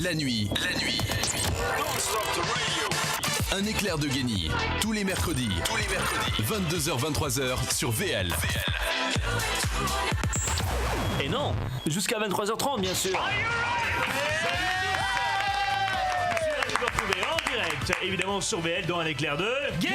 La nuit. Un éclair de génie. Tous les mercredis. 22h-23h sur VL. Et non, jusqu'à 23h30 bien sûr. En direct, évidemment sur VL dans un éclair de génie.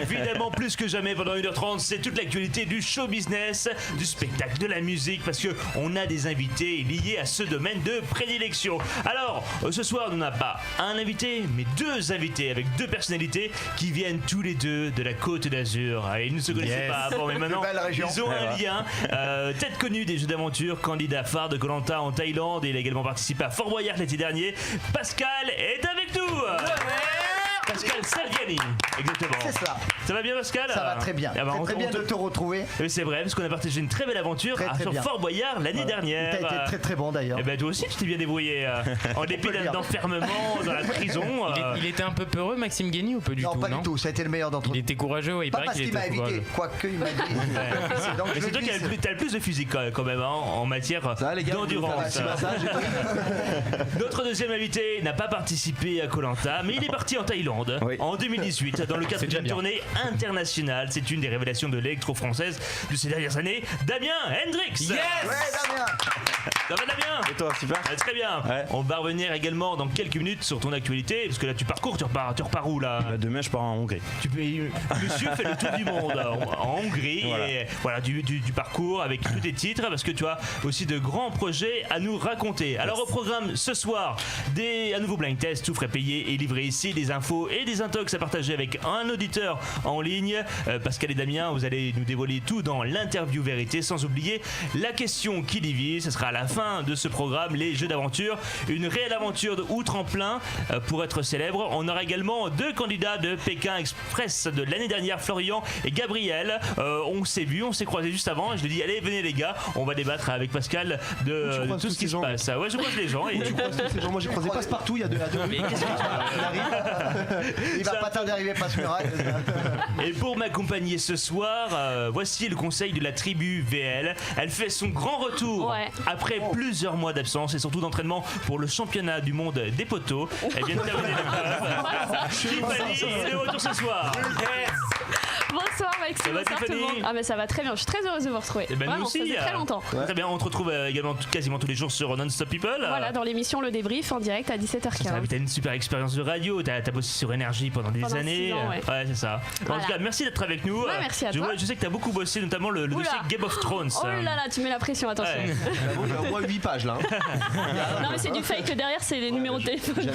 Évidemment, plus que jamais pendant 1h30, c'est toute l'actualité du show business, du spectacle, de la musique, parce que on a des invités liés à ce domaine de prédilection. Alors, ce soir, on n'a pas un invité, mais deux invités avec deux personnalités qui viennent tous les deux de la Côte d'Azur. Et ils ne se connaissaient pas avant, mais maintenant, ils ont un lien. Tête connue des jeux d'aventure, candidat phare de Koh-Lanta en Thaïlande, et il a également participé à Fort Boyard l'été dernier. Pascal est avec nous. Pascal Salviani, exactement. C'est ça. Ça va bien, Pascal? Ça va très bien. C'est très bien de te retrouver. C'est vrai, parce qu'on a partagé une très belle aventure sur Fort Boyard l'année dernière. T'as été très très bon d'ailleurs. Et ben toi aussi, tu t'es bien débrouillé. En dépit d'enfermement dans la prison. Il était un peu peureux, Maxime Guény, ou pas du tout? Non, pas du tout. Ça a été le meilleur d'entre nous. Il était courageux, il pas paraît parce qu'il qu'il était m'a évité, quoique il m'a dit. Mais c'est toi qui as le plus de physique quand même en matière d'endurance. Notre deuxième invité n'a pas participé à Koh-Lanta, mais il est parti en Thaïlande en 2018 dans le cadre d'une tournée internationale. C'est une des révélations de l'électro-française de ces dernières années. Damien Hendrix. Yes. Ouais, Damien. Ça va, Damien? Et toi, super? Très bien. Ouais. On va revenir également dans quelques minutes sur ton actualité, parce que là tu repars où là? Demain je pars en Hongrie. Monsieur fait le tour du monde en Hongrie. Voilà. Et voilà, du parcours avec tous tes titres, parce que tu as aussi de grands projets à nous raconter. Alors au programme ce soir, un nouveau blind test, tout frais payé et livré ici, des infos et des intox à partager avec un auditeur en ligne. Pascal et Damien, vous allez nous dévoiler tout dans l'interview vérité, sans oublier la question qui divise. Ce sera à la fin de ce programme, les jeux d'aventure, une réelle aventure ou tremplin pour être célèbre. On aura également deux candidats de Pékin Express de l'année dernière, Florian et Gabriel. On s'est vu, on s'est croisés juste avant. Je lui ai dit allez, venez les gars, on va débattre avec Pascal de tout ce qui se passe. Ouais, je croise les gens. Et tu croises tous ces gens. Moi j'ai croisé Passepartout il y a 2 Mais qu'est-ce que il va pas tarder d'arriver Passe-Muraille. Et pour m'accompagner ce soir, voici le conseil de la tribu VL. Elle fait son grand retour après plusieurs mois d'absence et surtout d'entraînement pour le championnat du monde des poteaux. Elle vient de terminer l'épreuve. Tiffany est de retour ce soir. Bonsoir Maxime, ça va, bonsoir tout le monde. Ah mais ça va très bien, je suis très heureuse de vous retrouver. Et ben vraiment, nous aussi, ça fait très longtemps. Très bien, on te retrouve également quasiment tous les jours sur Non-Stop People. Voilà, dans l'émission Le Débrief en direct à 17h15. T'as une super expérience de radio, t'as bossé sur Énergie pendant des années. 6 ans, ouais, c'est ça. Voilà. En tout cas, merci d'être avec nous. Merci à toi. Je sais que t'as beaucoup bossé, notamment le dossier Game of Thrones. Oh là là, tu mets la pression, attention. J'ai au moins 8 pages là. Non mais c'est du fake, derrière c'est les numéros de téléphone.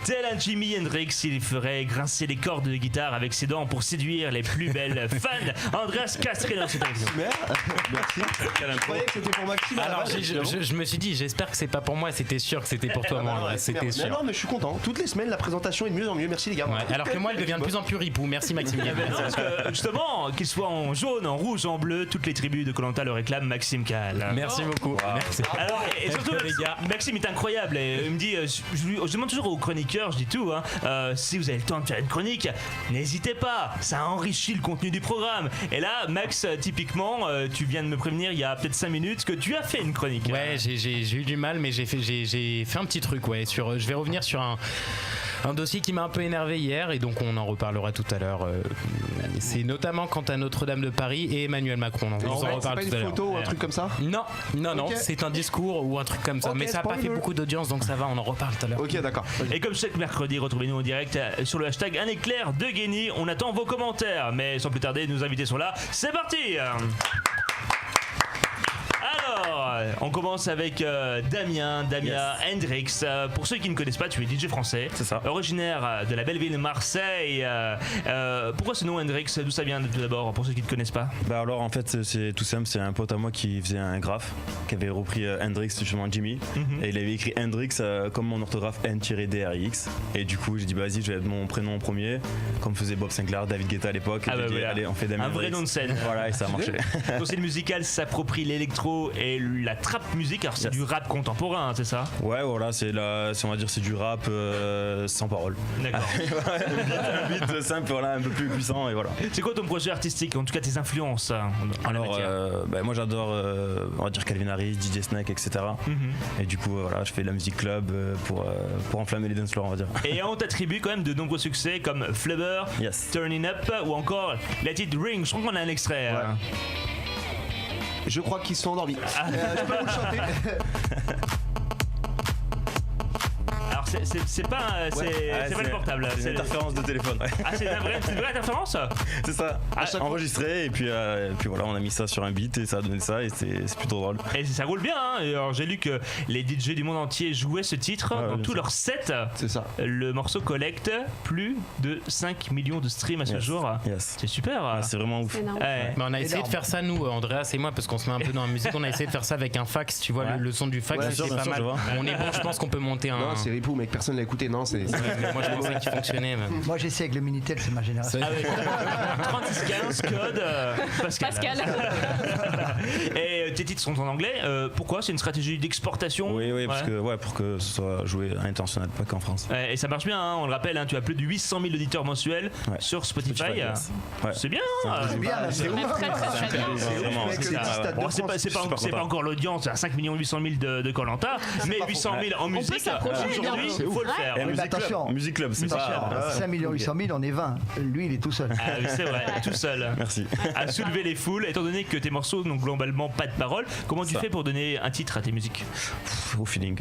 Tel un Jimi Hendrix, il ferait grincer les cordes de guitare avec ses dents pour séduire les plus belles fans. Andreas Castré dans cette émission. Merci. Je croyais que c'était pour Maxime. Alors je me suis dit, j'espère que c'est pas pour moi, c'était sûr que c'était pour toi, moi. C'était sûr. Non, mais je suis content. Toutes les semaines, la présentation est de mieux en mieux. Merci les gars. Ouais, alors que moi, elle devient de plus en plus ripou. Merci Maxime. Parce que justement, qu'il soit en jaune, en rouge, en bleu, toutes les tribus de Koh-Lanta le réclament. Maxime Cal. Merci beaucoup. Merci. Alors, et surtout, Maxime est incroyable. Et il me dit, je demande toujours aux chroniqueurs, je dis tout, si vous avez le temps de faire une chronique, n'hésitez pas, ça enrichit le contenu du programme. Et là, Max, typiquement, tu viens de me prévenir il y a peut-être 5 minutes que tu as fait une chronique. Ouais, j'ai eu du mal, mais j'ai fait un petit truc. Ouais, je vais revenir sur un dossier qui m'a un peu énervé hier, et donc on en reparlera tout à l'heure. C'est notamment quant à Notre-Dame de Paris et Emmanuel Macron. Donc on en reparle tout à l'heure. C'est pas une photo ou un truc comme ça? Non, c'est un discours ou un truc comme ça. Mais ça n'a pas fait beaucoup d'audience, donc ça va, on en reparle tout à l'heure. Ok, d'accord. Et comme chaque mercredi, retrouvez-nous en direct sur le hashtag Un éclair de génie. On attend vos commentaires, mais sans plus tarder, nos invités sont là. C'est parti! Alors, on commence avec Damien Hendrix. Pour ceux qui ne connaissent pas, tu es DJ français. C'est ça. Originaire de la belle ville de Marseille. Pourquoi ce nom Hendrix? D'où ça vient tout d'abord, pour ceux qui ne te connaissent pas? Bah alors en fait c'est tout simple, c'est un pote à moi qui faisait un graphe, qui avait repris Hendrix justement Jimmy, et il avait écrit Hendrix comme mon orthographe N-DRIX, et du coup j'ai dit bah vas-y je vais mettre mon prénom en premier, comme faisait Bob Sinclair, David Guetta à l'époque, et j'ai dit allez on fait Damien un vrai Hendrix. nom de scène. Voilà, et ça a marché. Ton style musical s'approprie l'électro et la trap music. Alors c'est du rap contemporain, c'est ça? Ouais, voilà, on va dire c'est du rap sans parole. D'accord. un beat simple, voilà, un peu plus puissant et voilà. C'est quoi ton projet artistique, en tout cas tes influences en la matière? Moi j'adore, on va dire Calvin Harris, DJ Snake, etc. Et du coup, voilà, je fais de la musique club pour enflammer les dance floors, on va dire. Et on t'attribue quand même de nombreux succès comme Flubber, Yes. Turning Up ou encore Let It Ring. Je crois qu'on a un extrait. Je crois qu'ils sont endormis. Je peux vous le chanter. Alors c'est pas le portable. C'est une interférence de téléphone. Ouais. Ah, c'est une vraie interférence? C'est ça. Enregistré et puis voilà, on a mis ça sur un beat et ça a donné ça et c'est plutôt drôle. Et ça roule bien, hein. Et alors j'ai lu que les DJ du monde entier jouaient ce titre dans tous leurs sets. C'est ça. Le morceau collecte plus de 5 millions de streams à ce jour. Yes. C'est super. C'est vraiment ouf. C'est énorme. Ouais. Mais on a essayé de faire ça, nous, Andreas et moi, parce qu'on se met un peu dans la musique. On a essayé de faire ça avec un fax, tu vois, le son du fax, Ouais, c'est bien pas sûr, mal. je vois. On est bon, je pense qu'on peut monter un. Non, c'est Ripou, mec, personne l'a écouté. Non, c'est. Mais moi, je pensais qu'il fonctionnait. Mais... Moi j'essaie avec le Minitel, c'est ma génération. Avec 3615 code Pascal. Et tes titres sont en anglais. Pourquoi? C'est une stratégie d'exportation? Oui, parce que pour que ce soit joué à l'international, pas qu'en France. Et ça marche bien, hein, on le rappelle, hein, tu as plus de 800 000 auditeurs mensuels sur Spotify. Yes. Ouais. C'est bien. C'est bien, là, c'est ouf. Très très bien. Vraiment, Avec le petit stade de Bon, c'est France. pas encore l'audience à 5 800 000 de Koh-Lanta, mais pas 800 000 en musique, s'approcher, aujourd'hui, il faut le faire. Et mais musique attention. club, musique club, c'est pas. 5 800 000, on est 20. Lui, il est tout seul. Ah oui, c'est vrai, tout seul. Merci. À soulever les foules, étant donné que tes morceaux n'ont globalement pas de paroles, comment tu Ça. fais pour donner un titre à tes musiques? Au feeling.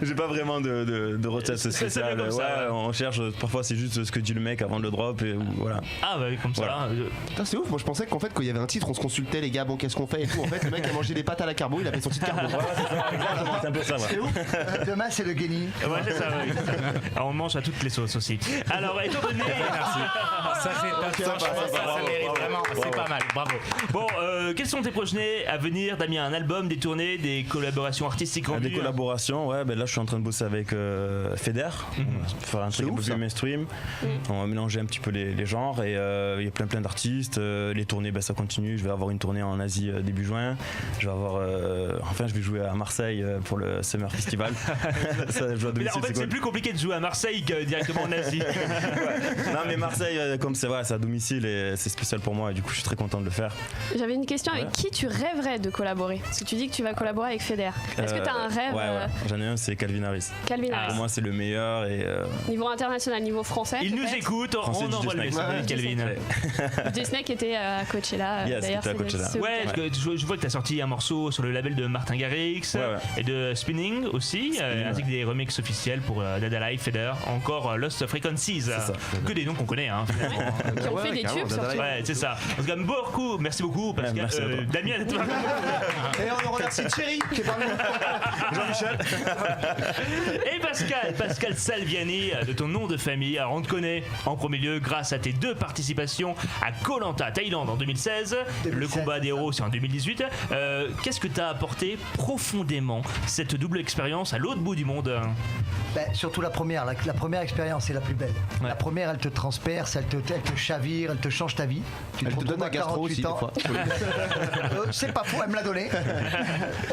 J'ai pas vraiment de recette C'est spéciale. comme ça, ouais. On cherche, parfois c'est juste ce que dit le mec avant de le drop et voilà. Ah bah oui, comme ça. Voilà. Putain, c'est ouf. Moi, je pensais qu'en fait, quand il y avait un titre, on se consultait, les gars, bon, qu'est-ce qu'on fait et tout. En fait, le mec a mangé des pâtes à la carbo, il a fait son titre carbo. C'est un peu ça, ouais. C'est ouf. Demain, c'est le Guéni. Ouais, c'est ça, oui. Alors, on mange à toutes les sauces aussi. Alors, étant donné. Ça, c'est franchement, ça mérite vraiment. C'est pas mal, bravo. Bon, quels sont tes projets à venir, Damien? Un album, des tournées, des collaborations artistiques en Des vue? collaborations, ouais, ben là je suis en train de bosser avec Feder, on va faire un truc un peu plus mainstream, on va mélanger un petit peu les genres et il y a plein d'artistes, les tournées ben, ça continue, je vais avoir une tournée en Asie début juin, je vais avoir, enfin je vais jouer à Marseille pour le Summer Festival. Ça, je joue à Mais là, domicile, en fait, c'est cool. plus compliqué de jouer à Marseille que directement en Asie. Non mais Marseille, comme c'est à domicile et c'est spécial pour moi et du coup je suis très content de le faire. J'avais une question, avec qui tu rêverais de collaborer? Parce que tu dis que tu vas collaborer avec Feder. Est-ce que tu as un rêve Ouais. J'en ai un, c'est Calvin Harris. Calvin Harris? Pour moi c'est le meilleur et Niveau international, niveau français? Il nous peut-être écoute, Français, on envoie le DJ message, Calvin. DJ Snake était à Coachella. Yes, d'ailleurs, il était à c'est Coachella. ce Ouais, week-end. parce que je vois que tu as sorti un morceau sur le label de Martin Garrix et de Spinning aussi, ainsi que des remixes officiels pour Dada Life, Feder, encore Lost Frequencies. ça. Que des noms qu'on connaît, hein, finalement. Qui ont fait des tubes surtout. Ouais, c'est ça. En tout cas, beaucoup, merci beaucoup, parce que merci à toi. Damien, toi. Et on remercie Thierry qui est parmi nous. Jean-Michel. Et Pascal Salviani, de ton nom de famille. Alors on te connaît en premier lieu grâce à tes 2 participations à Koh-Lanta Thaïlande en 2016, le combat des héros c'est en 2018. Qu'est-ce que t'as apporté profondément cette double expérience à l'autre bout du monde? Surtout la première. La première expérience est la plus belle. Ouais. La première, elle te transperce, elle te chavire, elle te change ta vie. Elle te retrouves donne à un gastro 48 aussi, des ans. fois. C'est pas faux, elle me l'a donné.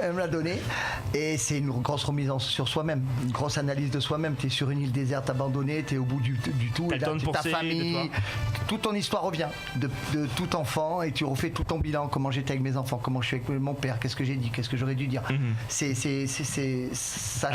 Elle me l'a donné. Et c'est une grosse remise sur soi-même, une grosse analyse de soi-même. Tu es sur une île déserte abandonnée, tu es au bout du tout. T'as Et le temps de ta penser de famille, toi. toute ton histoire revient de tout enfant et tu refais tout ton bilan. Comment j'étais avec mes enfants, comment je suis avec mon père, qu'est-ce que j'ai dit, qu'est-ce que j'aurais dû dire. Ça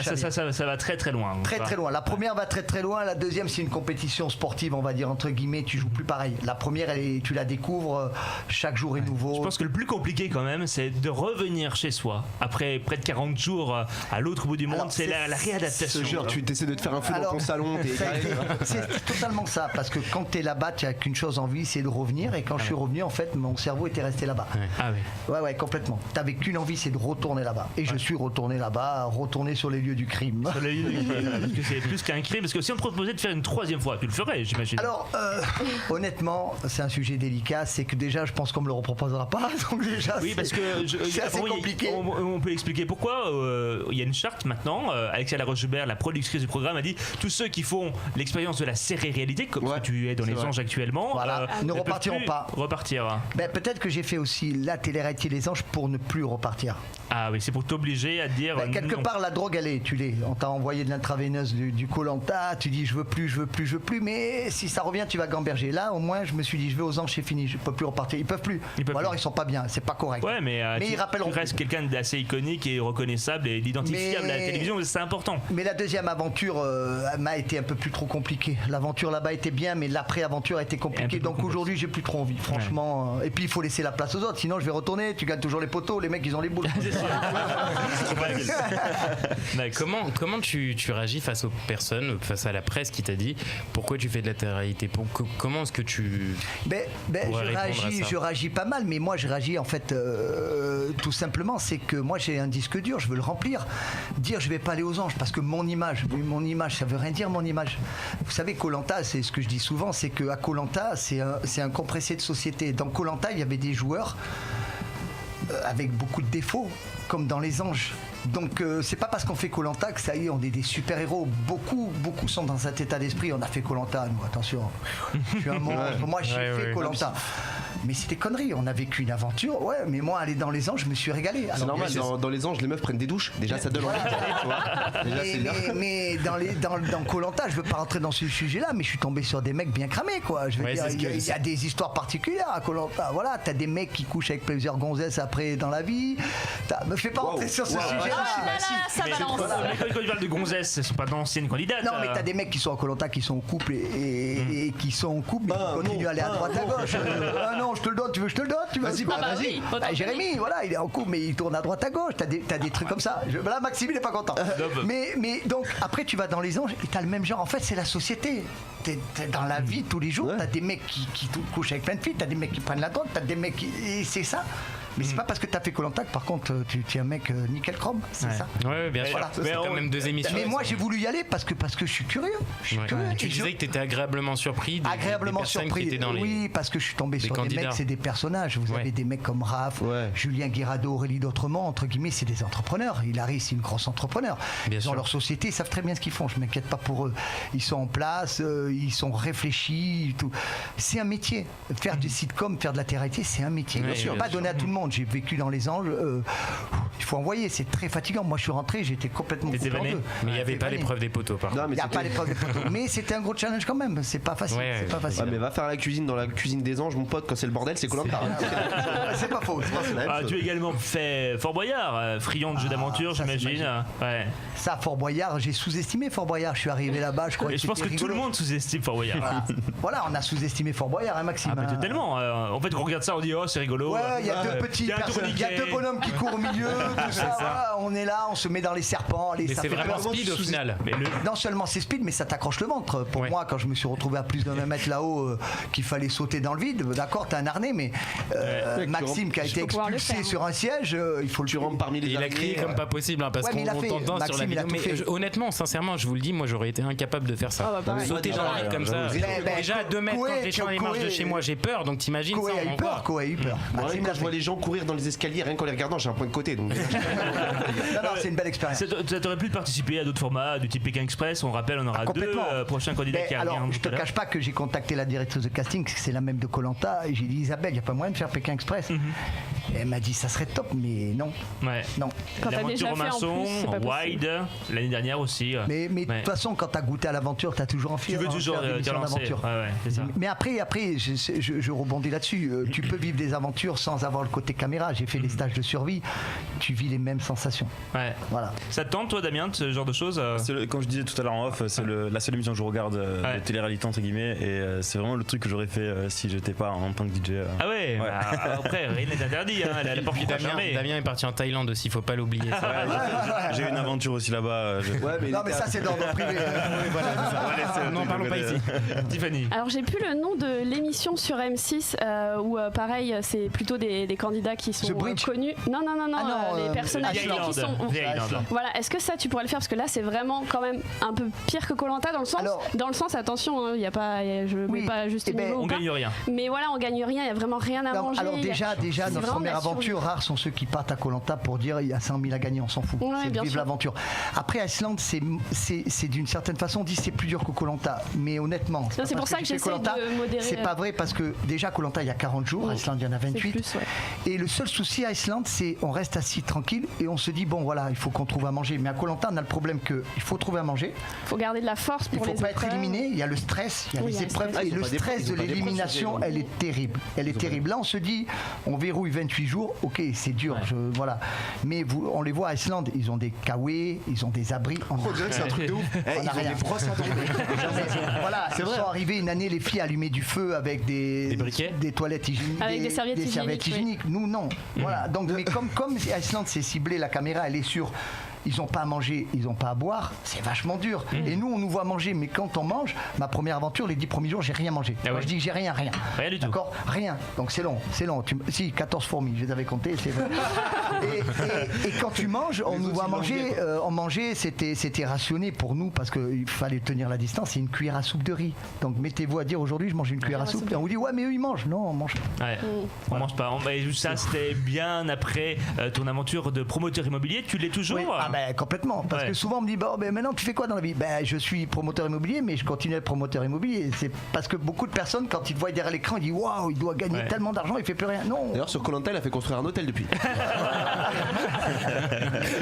va très très loin. Très très loin. La première va très très loin. La deuxième, c'est une compétition sportive, on va dire entre guillemets. Tu joues plus pareil. La première, tu la découvres. Chaque jour est nouveau. Je pense que le plus compliqué quand même, c'est de revenir chez soi après près de 40 jours à l'autre bout du monde. Alors, c'est la réadaptation. Ce genre, tu essaies de te faire un feu dans ton salon, t'es égaré. c'est totalement ça, parce que quand t'es là-bas, tu n'as qu'une chose envie, c'est de revenir. Et quand je suis revenu, en fait, mon cerveau était resté là-bas. Ah oui. Ouais, complètement. T'avais qu'une envie, c'est de retourner là-bas. Et je suis retourné là-bas, retourné sur les lieux du crime. Parce que c'est plus qu'un crime. Parce que si on te proposait de faire une 3e fois, tu le ferais, j'imagine. Alors, honnêtement, c'est un sujet délicat. C'est que déjà, je pense qu'on me le reproposera voudra pas. Donc déjà, Oui, parce que c'est assez oui, compliqué. on peut expliquer pourquoi. Il y a une charte maintenant. Alexia Laroche-Joubert, la productrice du programme, a dit tous ceux qui font l'expérience de la série-réalité, comme ce que tu es dans Les Anges actuellement, Voilà, ne peuvent repartiront plus pas. Repartir. Ben, peut-être que j'ai fait aussi la télé-réalité Les Anges pour ne plus repartir. Ah oui, c'est pour t'obliger à dire. Ben, quelque non. part, la drogue, elle est, tu l'es. On t'a envoyé de l'intraveineuse du Koh-Lanta, tu dis je veux plus, mais si ça revient, tu vas gamberger. Là, au moins, je me suis dit je vais aux Anges, c'est fini, je peux plus repartir. Ils peuvent plus. Ou alors ils sont pas bien, c'est pas correct. Ouais, mais ils rappelleront. tu restes quelqu'un d'assez iconique et reconnaissable et identifiable à la télévision, c'est important. Mais la deuxième aventure m'a été un peu plus trop compliquée. L'aventure là-bas était bien, mais l'après-aventure a été compliquée. Donc aujourd'hui, j'ai plus trop envie, franchement. Et puis il faut laisser la place aux autres, sinon je vais retourner. Tu gagnes toujours les poteaux, les mecs ils ont les boules. C'est sûr. Comment tu réagis face aux personnes, face à la presse qui t'a dit pourquoi tu fais de la télé-réalité? Comment est-ce que tu je réagis pas mal, mais moi je réagis en fait tout simplement, c'est que moi j'ai un disque dur, je veux le remplir. Dire je vais pas aller aux Anges parce que mon image, ça veut rien dire mon image. Vous savez, Koh-Lanta, c'est ce que je dis souvent, c'est qu'à Koh-Lanta, c'est un compressé de société. Dans Koh-Lanta, il y avait des joueurs avec beaucoup de défauts, comme dans Les Anges. Donc c'est pas parce qu'on fait Koh-Lanta que ça y est, on est des super-héros. Beaucoup sont dans cet état d'esprit. On a fait Koh-Lanta, nous, attention. Je suis un monstre. Moi j'ai fait Koh-Lanta. Mais c'est des conneries, on a vécu une aventure, ouais, mais moi aller dans Les Anges, je me suis régalé. C'est normal, dans Les Anges, les meufs prennent des douches. Déjà ça donne envie d'y aller, tu vois. Déjà, c'est bien. Mais dans Koh-Lanta, je veux pas rentrer dans ce sujet-là, mais je suis tombé sur des mecs bien cramés, quoi. Je veux dire, il y a des histoires particulières à Koh-Lanta. Voilà, t'as des mecs qui couchent avec plusieurs gonzesses après dans la vie. Me fais pas rentrer sur ce sujet-là. Ça balance. Mais quand tu parles de gonzesses, ce sont pas d'anciennes candidates. Non, mais t'as des mecs qui sont à Koh-Lanta, qui sont en couple et qui sont en couple, mais qui continuent à aller à droite à gauche. Ah non, je te le donne, tu veux que je te le donne? Vas-y, vas-y. Jérémy, voilà, il est en couple, mais il tourne à droite à gauche. T'as des trucs comme ça. Là, Maxime, il est pas content. Mais donc, après, tu vas dans Les Anges et t'as le même genre. En fait, c'est la société. T'es dans la vie tous les jours. T'as des mecs qui couchent avec plein de filles. T'as des mecs qui prennent la drogue. T'as des mecs qui. Et c'est ça. Mais c'est pas parce que t'as fait Koh-Lanta que par contre tu es un mec nickel chrome, c'est ça. Ouais, bien sûr. Voilà. C'est quand même 2 émissions. Mais moi j'ai voulu y aller parce que je suis curieux. Tu disais que t'étais agréablement surpris. Agréablement surpris. Oui, parce que je suis tombé sur des mecs, c'est des personnages. Vous avez des mecs comme Raph, Julien Guirado, Aurélie D'Autremont, entre guillemets, c'est des entrepreneurs. Hilary, c'est une grosse entrepreneur. Ils ont leur société, ils savent très bien ce qu'ils font. Je m'inquiète pas pour eux. Ils sont en place, ils sont réfléchis. Tout. C'est un métier. Faire du sitcom, faire de la télé-réalité, c'est un métier. Bien sûr, pas donné à tout le monde. J'ai vécu dans Les Anges, il faut envoyer, c'est très fatigant. Moi je suis rentré, j'étais complètement coupé en deux. Mais il n'y avait pas l'épreuve des poteaux, par contre. Il n'y a pas l'épreuve des poteaux. Mais c'était un gros challenge quand même, c'est pas facile. C'est pas facile. Ouais, mais va faire la cuisine dans la cuisine des Anges, mon pote, quand c'est le bordel, c'est Koh-Lanta. C'est pas faux. Tu as également fait Fort Boyard, friand de jeux d'aventure, j'imagine. Ouais. Ça, Fort Boyard, j'ai sous-estimé Fort Boyard. Je suis arrivé là-bas, je crois. Et je pense que tout le monde sous-estime Fort Boyard. Voilà, on a sous-estimé Fort Boyard, hein, Maxime. Ah, totalement. En fait, on regarde ça, on dit oh, c'est rigolo. Ouais, il y a deux petits personnes, il y a deux bonhommes qui courent au milieu, tout ça. Voilà, on est là, on se met dans les serpents. Mais c'est vraiment speed au final. Non seulement c'est speed, mais ça t'accroche le ventre. Pour moi, quand je me suis retrouvé à plus de 20 mètres là-haut, qu'il fallait sauter dans le vide, d'accord, t'as un harnais, mais Maxime qui a été expulsé sur un siège, il faut le tuer parmi les. Il a crié comme pas possible, parce qu'on t'entend sur la vidéo. Mais honnêtement, sincèrement, je vous le dis, moi j'aurais été incapable de faire ça. Sauter dans le vide comme ça. Déjà à 2 mètres, quand je descends les marches de chez moi, j'ai peur, donc t'imagines ça. Koé a eu peur. Quand je vois les gens courir dans les escaliers, rien qu'en les regardant, j'ai un point de côté. Donc... non, c'est une belle expérience. Ça t'aurait pu de participer à d'autres formats du type Pékin Express. On rappelle, on aura 2 prochains candidats qui arrivent. Alors, je te cache pas que j'ai contacté la directrice de casting, c'est la même de Koh-Lanta, et j'ai dit Isabelle, il n'y a pas moyen de faire Pékin Express. Et elle m'a dit ça serait top, mais non. Non. L'aventure Robinson, Wide, l'année dernière aussi. Mais de toute façon, quand t'as goûté à l'aventure, t'as toujours envie. Tu veux toujours te lancer. C'est ça. Mais après, je rebondis là-dessus. Tu peux vivre des aventures sans avoir le côté caméra. J'ai fait des stages de survie. Tu vis les mêmes sensations. Voilà. Ça te tente, toi, Damien, ce genre de choses Comme je disais tout à l'heure en off, c'est la seule émission que je regarde de télé-réalité entre guillemets, et c'est vraiment le truc que j'aurais fait si j'étais pas en tant que DJ. Ah ouais, après rien n'est interdit. dit, hein, la porte est fermée. Damien est parti en Thaïlande aussi, faut pas l'oublier. J'ai eu une aventure aussi là-bas. Non, mais ça, c'est dans le privé. N'en parlons pas ici. Tiffany. Alors j'ai plus le nom de l'émission sur M6 où pareil c'est plutôt des candidats qui sont connus. Non, les personnages qui sont. Voilà, est-ce que ça tu pourrais le faire parce que là c'est vraiment quand même un peu pire que Koh-Lanta dans le sens attention, il y a pas, je mets pas juste niveau. On gagne rien. Mais voilà, on gagne rien, il y a vraiment rien à manger. Alors déjà notre première aventure, rares sont ceux qui partent à Koh-Lanta pour dire il y a 100 000 à gagner, on s'en fout. C'est vivre l'aventure. Après Iceland, c'est d'une certaine façon on dit c'est plus dur que Koh-Lanta, mais honnêtement. C'est pour ça que j'essaie de modérer. C'est pas vrai parce que déjà Koh-Lanta il y a 40 jours, Iceland il y en a 28. Plus, et le seul souci à Iceland c'est on reste assis tranquille et on se dit bon voilà il faut qu'on trouve à manger. Mais à Koh-Lanta on a le problème qu'il faut trouver à manger. Il faut garder de la force pour les épreuves. Il faut pas être éliminé, il y a le stress, il y a les épreuves et le stress de l'élimination elle est terrible. Elle est terrible. Là on se dit on verrouille 28 jours, ok c'est dur, voilà. Mais on les voit à Islande, ils ont des kawé, ils ont des abris. On dirait que c'est un truc de ouf. Ils ont des brosses à dents. Voilà, ils sont arrivés une année les filles allumer du feu avec des briquets, des toilettes hygiéniques, avec des serviettes hygiéniques. Nous non. Voilà. Donc mais comme Iceland c'est ciblé, la caméra elle est sur. Ils n'ont pas à manger, ils n'ont pas à boire, c'est vachement dur. Et nous, on nous voit manger, mais quand on mange, ma première aventure, les 10 premiers jours, j'ai rien mangé. Quand je dis j'ai rien. Rien du tout. D'accord ? Rien. Donc c'est long. Si, 14 fourmis, je les avais comptées, c'est vrai. et quand tu manges, on nous voit manger, on mangeait, c'était rationné pour nous parce qu'il fallait tenir la distance, c'est une cuillère à soupe de riz. Donc mettez-vous à dire aujourd'hui, je mange une cuillère à soupe. Et on vous dit, ouais, mais eux, ils mangent. Non, on mange pas. Ouais. On mange pas. Ça, c'était bien après ton aventure de promoteur immobilier. Tu l'es toujours ? Oui. Complètement. Parce que souvent on me dit maintenant tu fais quoi dans la vie ? Je suis promoteur immobilier, mais je continue à être promoteur immobilier. C'est parce que beaucoup de personnes, quand ils te voient derrière l'écran, ils disent waouh, il doit gagner tellement d'argent, il fait plus rien. Non. D'ailleurs, sur Koh-Lanta, il a fait construire un hôtel depuis.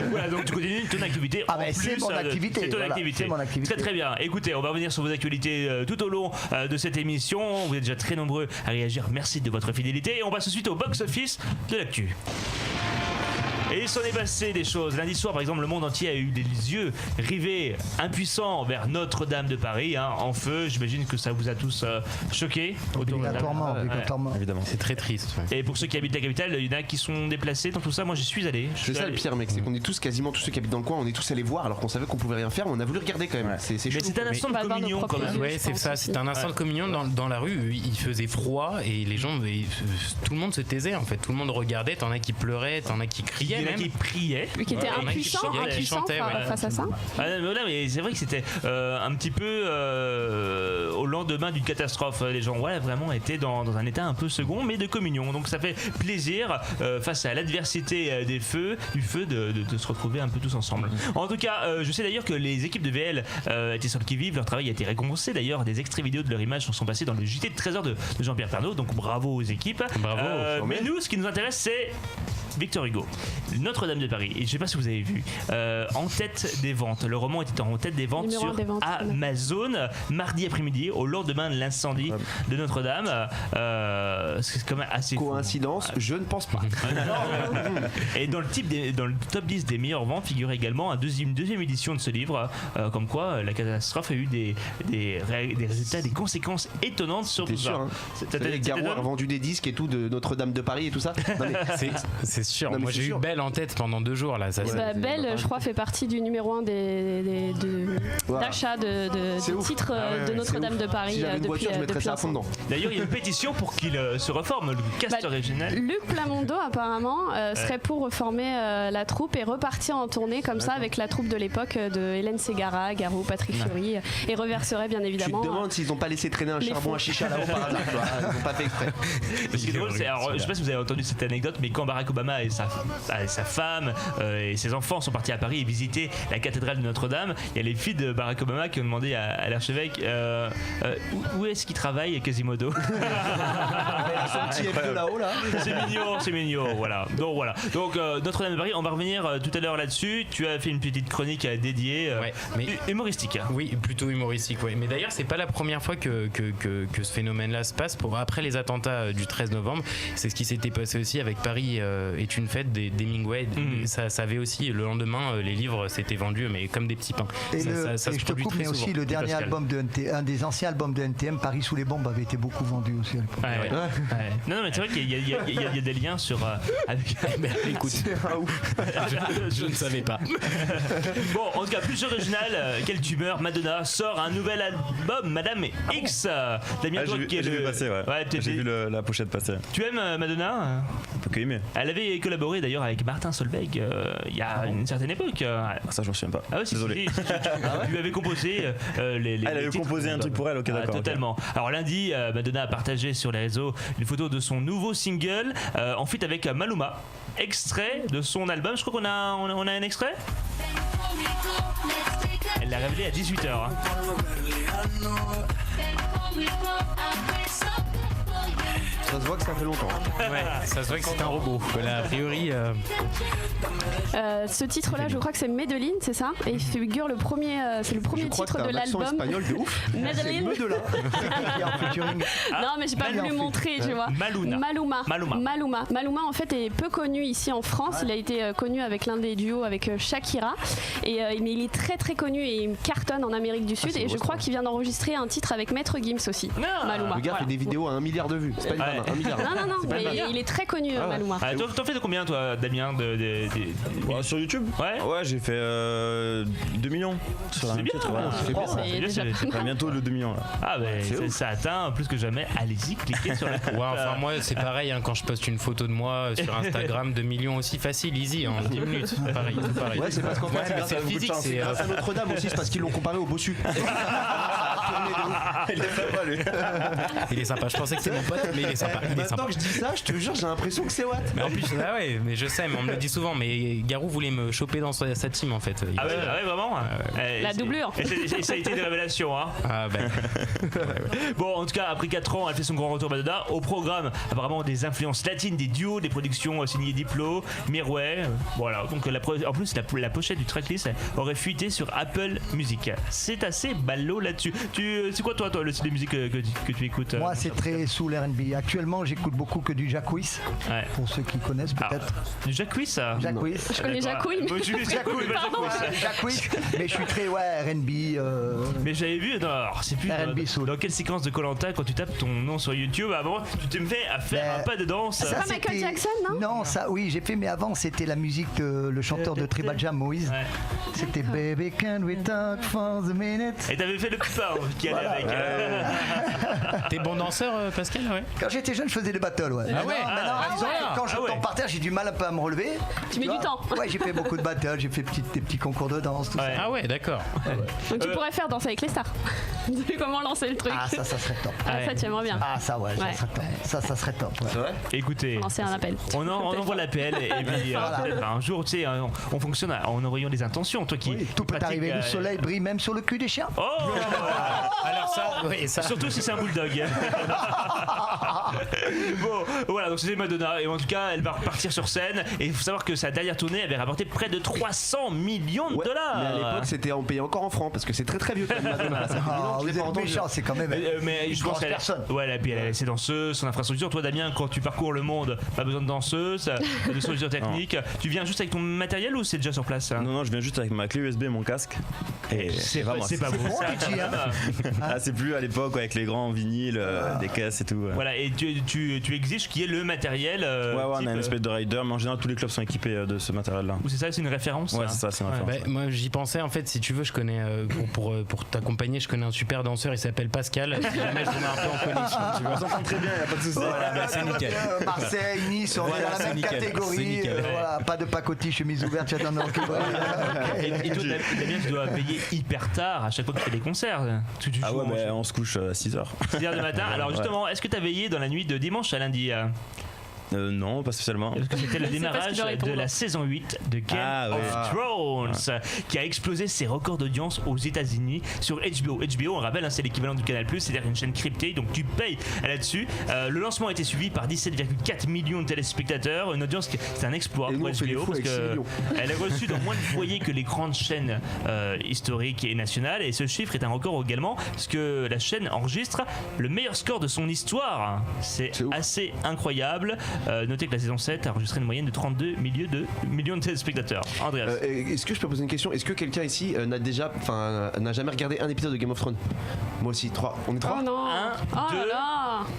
Voilà, donc tu continues ton activité. C'est mon activité. C'est ton activité. C'est mon activité. Très bien. Écoutez, on va revenir sur vos actualités tout au long de cette émission. Vous êtes déjà très nombreux à réagir. Merci de votre fidélité. Et on passe tout de suite au box-office de l'actu. Et il s'en est passé des choses. Lundi soir, par exemple, le monde entier a eu des yeux rivés, impuissants vers Notre-Dame de Paris, en feu. J'imagine que ça vous a tous choqués. Obligatoirement. Évidemment. C'est très triste. Et pour ceux qui habitent la capitale, il y en a qui sont déplacés dans tout ça. Moi, j'y suis allé. C'est ça le pire, mec, c'est qu'on est tous, quasiment tous ceux qui habitent dans le coin, on est tous allés voir alors qu'on savait qu'on pouvait rien faire, mais on a voulu regarder quand même. C'est mais c'est un instant de communion quand même. Ouais, c'est ça, c'est un instant de communion dans la rue. Il faisait froid et les gens, tout le monde se taisait en fait. Tout le monde regardait. T'en as qui pleuraient, t'en as qui criaient, même qui priaient. Qui était impuissant face à ça. Mais c'est vrai que c'était un petit peu au lendemain d'une catastrophe. Les gens vraiment étaient dans un état un peu second, mais de communion. Donc ça fait plaisir face à l'adversité du feu de se retrouver un peu tous ensemble. En tout cas, je sais d'ailleurs que les équipes de VL étaient sur le qui-vive, leur travail a été récompensé. D'ailleurs, des extraits vidéo de leur image sont passés dans le JT de Trésor de Jean-Pierre Pernaut. Donc bravo aux équipes. Bravo. Mais nous, ce qui nous intéresse, c'est Victor Hugo, Notre-Dame de Paris. Et je ne sais pas si vous avez vu, en tête des ventes. Le roman était en tête des ventes sur Amazon mardi après-midi, au lendemain de l'incendie de Notre-Dame. C'est quand même assez coïncidence, je ne pense pas. Et dans le top 10 des meilleures ventes figurait également une deuxième édition de ce livre, comme quoi la catastrophe a eu des résultats, des conséquences étonnantes sur tout ça. Hein. Les Garou a vendu des disques et tout de Notre-Dame de Paris et tout ça. C'est sûr. Moi j'ai eu Belle en tête pendant 2 jours là. Belle, je crois, fait partie du numéro 1 d'achat de titres de Notre-Dame de Paris. Si j'avais une voiture, je mettrais ça à fond dedans. D'ailleurs, il y a une pétition pour qu'il se reforme, le cast original. Luc Plamondon apparemment serait pour reformer la troupe et repartir en tournée comme ça avec la troupe de l'époque de Hélène Ségara, Garou, Patrick Fiori et reverserait bien évidemment. Tu te demandes s'ils n'ont pas laissé traîner un charbon à chicha là-haut par hasard. Ils n'ont pas fait exprès. Ce qui est drôle, je ne sais pas si vous avez entendu cette anecdote, mais quand Barack Obama et sa femme et ses enfants sont partis à Paris et visiter la cathédrale de Notre-Dame, il y a les filles de Barack Obama qui ont demandé à l'archevêque où est-ce qu'il travaille, Quasimodo. Son petit F2 là-haut là. C'est mignon, voilà. Donc Notre-Dame de Paris, on va revenir tout à l'heure là-dessus. Tu as fait une petite chronique dédiée, humoristique. Oui, plutôt humoristique. Ouais. Mais d'ailleurs, c'est pas la première fois que ce phénomène-là se passe. Après les attentats du 13 novembre, c'est ce qui s'était passé aussi avec Paris est une fête d'Hemingway. Ça avait aussi le lendemain, les livres s'étaient vendus, mais comme des petits pains. Et je te coupe, mais aussi le dernier album un des anciens albums de NTM, Paris sous les bombes, avait été beaucoup vendu aussi à l'époque. Ouais. Non, mais c'est vrai qu'il y a des liens sur. Avec... Écoute, je ne savais pas. Bon, en tout cas, plus original, quelle tumeur, Madonna sort un nouvel album, Madame X. Damien, toi qui est j'ai vu passer, ouais. J'ai vu la pochette passer. Tu aimes Madonna? On peut qu'aimer. Elle avait collaboré d'ailleurs avec Martin Solveig il y a une certaine époque. Ça, je m'en souviens pas. Ah ouais, désolé. Tu lui avais composé les elle avait composé un truc pour elle, ok, d'accord. Totalement. Okay. Alors lundi, Madonna a partagé sur les réseaux une photo de son nouveau single en feat avec Maluma. Extrait de son album. Je crois qu'on a un extrait. Elle l'a révélé à 18h. Hein. Ça se voit que ça fait longtemps. Ouais, ça se voit que c'est un robot. Voilà, a priori. Ce titre-là, je crois que c'est Medellin, c'est ça? Et il figure c'est le premier titre de l'album. Espagnol de ouf. Medellin. Non, mais j'ai pas voulu montrer, tu vois. Maluma, en fait, est peu connu ici en France. Il a été connu avec l'un des duos avec Shakira. Mais il est très très connu et il cartonne en Amérique du Sud. Et je crois qu'il vient d'enregistrer un titre avec Maître Gims aussi. Maluma. Le gars fait des vidéos à 1 milliard de vues. C'est pas une vanne, 1 milliard. Non, mais il est très connu, Maluma. T'en fais de combien, toi, Damien sur YouTube? Ouais, j'ai fait 2 millions. C'est bien, c'est bientôt le 2 millions là. Ah, ben ça atteint plus que jamais. Allez-y, cliquez sur la. Ouais, enfin, moi, c'est pareil, hein, quand je poste une photo de moi sur Instagram, 2 millions aussi facile, easy, en 10 minutes. Pareil. Ouais, c'est parce qu'en fait, c'est physique, c'est grâce à Notre-Dame aussi, c'est parce qu'ils l'ont comparé au bossu. Il est sympa, lui. Il est sympa, je pensais que c'était mon pote, mais il est sympa. Maintenant que je dis ça, je te jure, j'ai l'impression que c'est Watt. Mais en plus, ouais, mais je sais, mais on me le dit souvent, mais Garou voulait me choper dans sa team en fait. Ah ouais, vraiment. La doublure. Et ça a été des révélations, hein. Ah ben. Bon, en tout cas, après 4 ans, elle fait son grand retour Madonna. Au programme, apparemment des influences latines, des duos, des productions signées Diplo, Mirway. Voilà, donc en plus, la pochette du tracklist aurait fuité sur Apple Music. C'est assez ballot là-dessus. C'est quoi toi le style de musique que tu écoutes? Moi, c'est très soul R&B. Actuellement, j'écoute beaucoup que du Jacquees. Ouais. Pour ceux qui connaissent peut-être. Du Jacquees? Jacquees. Je connais Jacquees. Jacquees. Mais je suis très R&B. Mais j'avais vu, alors c'est plus R&B soul. Dans quelle séquence de Koh-Lanta quand tu tapes ton nom sur YouTube avant, tu t'es fait à faire un pas de danse. C'est pas Michael Jackson, non? Non, ça, oui, j'ai fait, mais avant c'était la musique de le chanteur de Tribal Jam, Moïse. Ouais. C'était Baby Can We Talk for the Minute. Et t'avais fait le pain qui allait avec. T'es bon danseur, Pascal? Ouais. Quand j'étais jeune, je faisais des battles, ouais. Ah ouais. Quand je tombe par terre, j'ai du mal un peu à me relever. Tu mets du temps. Ouais, j'ai fait beaucoup de battles, j'ai fait des petits concours de danse, tout ça. Ah ouais, d'accord. Donc tu pourrais faire Danser avec les stars. Comment lancer le truc? Ah, ça serait top. Ah, ça, tu aimerais bien. Ah, ça, ouais, ça serait top. Ça serait top. C'est vrai? Écoutez, lancer un appel. On envoie l'appel et puis un jour, tu sais, on fonctionne en ayant des intentions. Toi qui. Oui, tout peut arriver. Le soleil brille même sur le cul des chiens. Oh. Alors ça, oui, ça. Surtout si c'est un bulldog. Bon, voilà, donc c'était Madonna. Et en tout cas, elle va repartir sur scène. Et il faut savoir que sa dernière tournée avait rapporté près de 300 millions de dollars. Mais à l'époque, c'était on payait encore en francs parce que c'est très très vieux quand même Madonna. Vous êtes méchant, c'est quand même. Mais je pense qu'elle personne. Ouais, et puis elle est danseuse, son infrastructure. Toi, Damien, quand tu parcours le monde, pas besoin de danseuse, de solutions techniques. Tu viens juste avec ton matériel ou c'est déjà sur place? Non, je viens juste avec ma clé USB et mon casque. Et c'est pas beau. C'est plus à l'époque avec les grands vinyles, des caisses et tout. Voilà, et tu exiges qu'il y ait le matériel. Ouais, on a une espèce de rider, mais en général, tous les clubs sont équipés de ce matériel-là. Ou c'est ça, c'est une référence? Ouais, c'est ça, c'est une référence. Moi, j'y pensais, en fait, si tu veux, je connais, pour t'accompagner, je connais un super danseur, il s'appelle Pascal. Si jamais je vous mets un peu en connexion, tu vois. On s'entend très bien, il n'y a pas de souci. Voilà, c'est nickel. Marseille, Nice, on est dans la même catégorie. Voilà, pas de pacotille, chemise ouverte, tu as dans Et toi, Damien, tu dois payer hyper tard à chaque fois que tu fais des concerts. Ah ouais, mais on se couche à 6h. 6h du matin. Alors justement, est-ce que tu as veillé dans la nuit de dimanche à lundi? Non, pas spécialement. Parce que c'était le démarrage de la saison 8 de Game of Thrones qui a explosé ses records d'audience aux États-Unis sur HBO. HBO, on rappelle, c'est l'équivalent du Canal+, c'est-à-dire une chaîne cryptée, donc tu payes là-dessus. Le lancement a été suivi par 17,4 millions de téléspectateurs, une audience c'est un exploit pour HBO parce qu'elle est reçue dans moins de foyers que les grandes chaînes historiques et nationales, et ce chiffre est un record également parce que la chaîne enregistre le meilleur score de son histoire. C'est assez incroyable. Notez que la saison 7 a enregistré une moyenne de 32 millions de téléspectateurs. Andreas. Est-ce que je peux poser une question? Est-ce que quelqu'un ici n'a jamais regardé un épisode de Game of Thrones? Moi aussi, 3. On est 3? Oh non. 1, 2.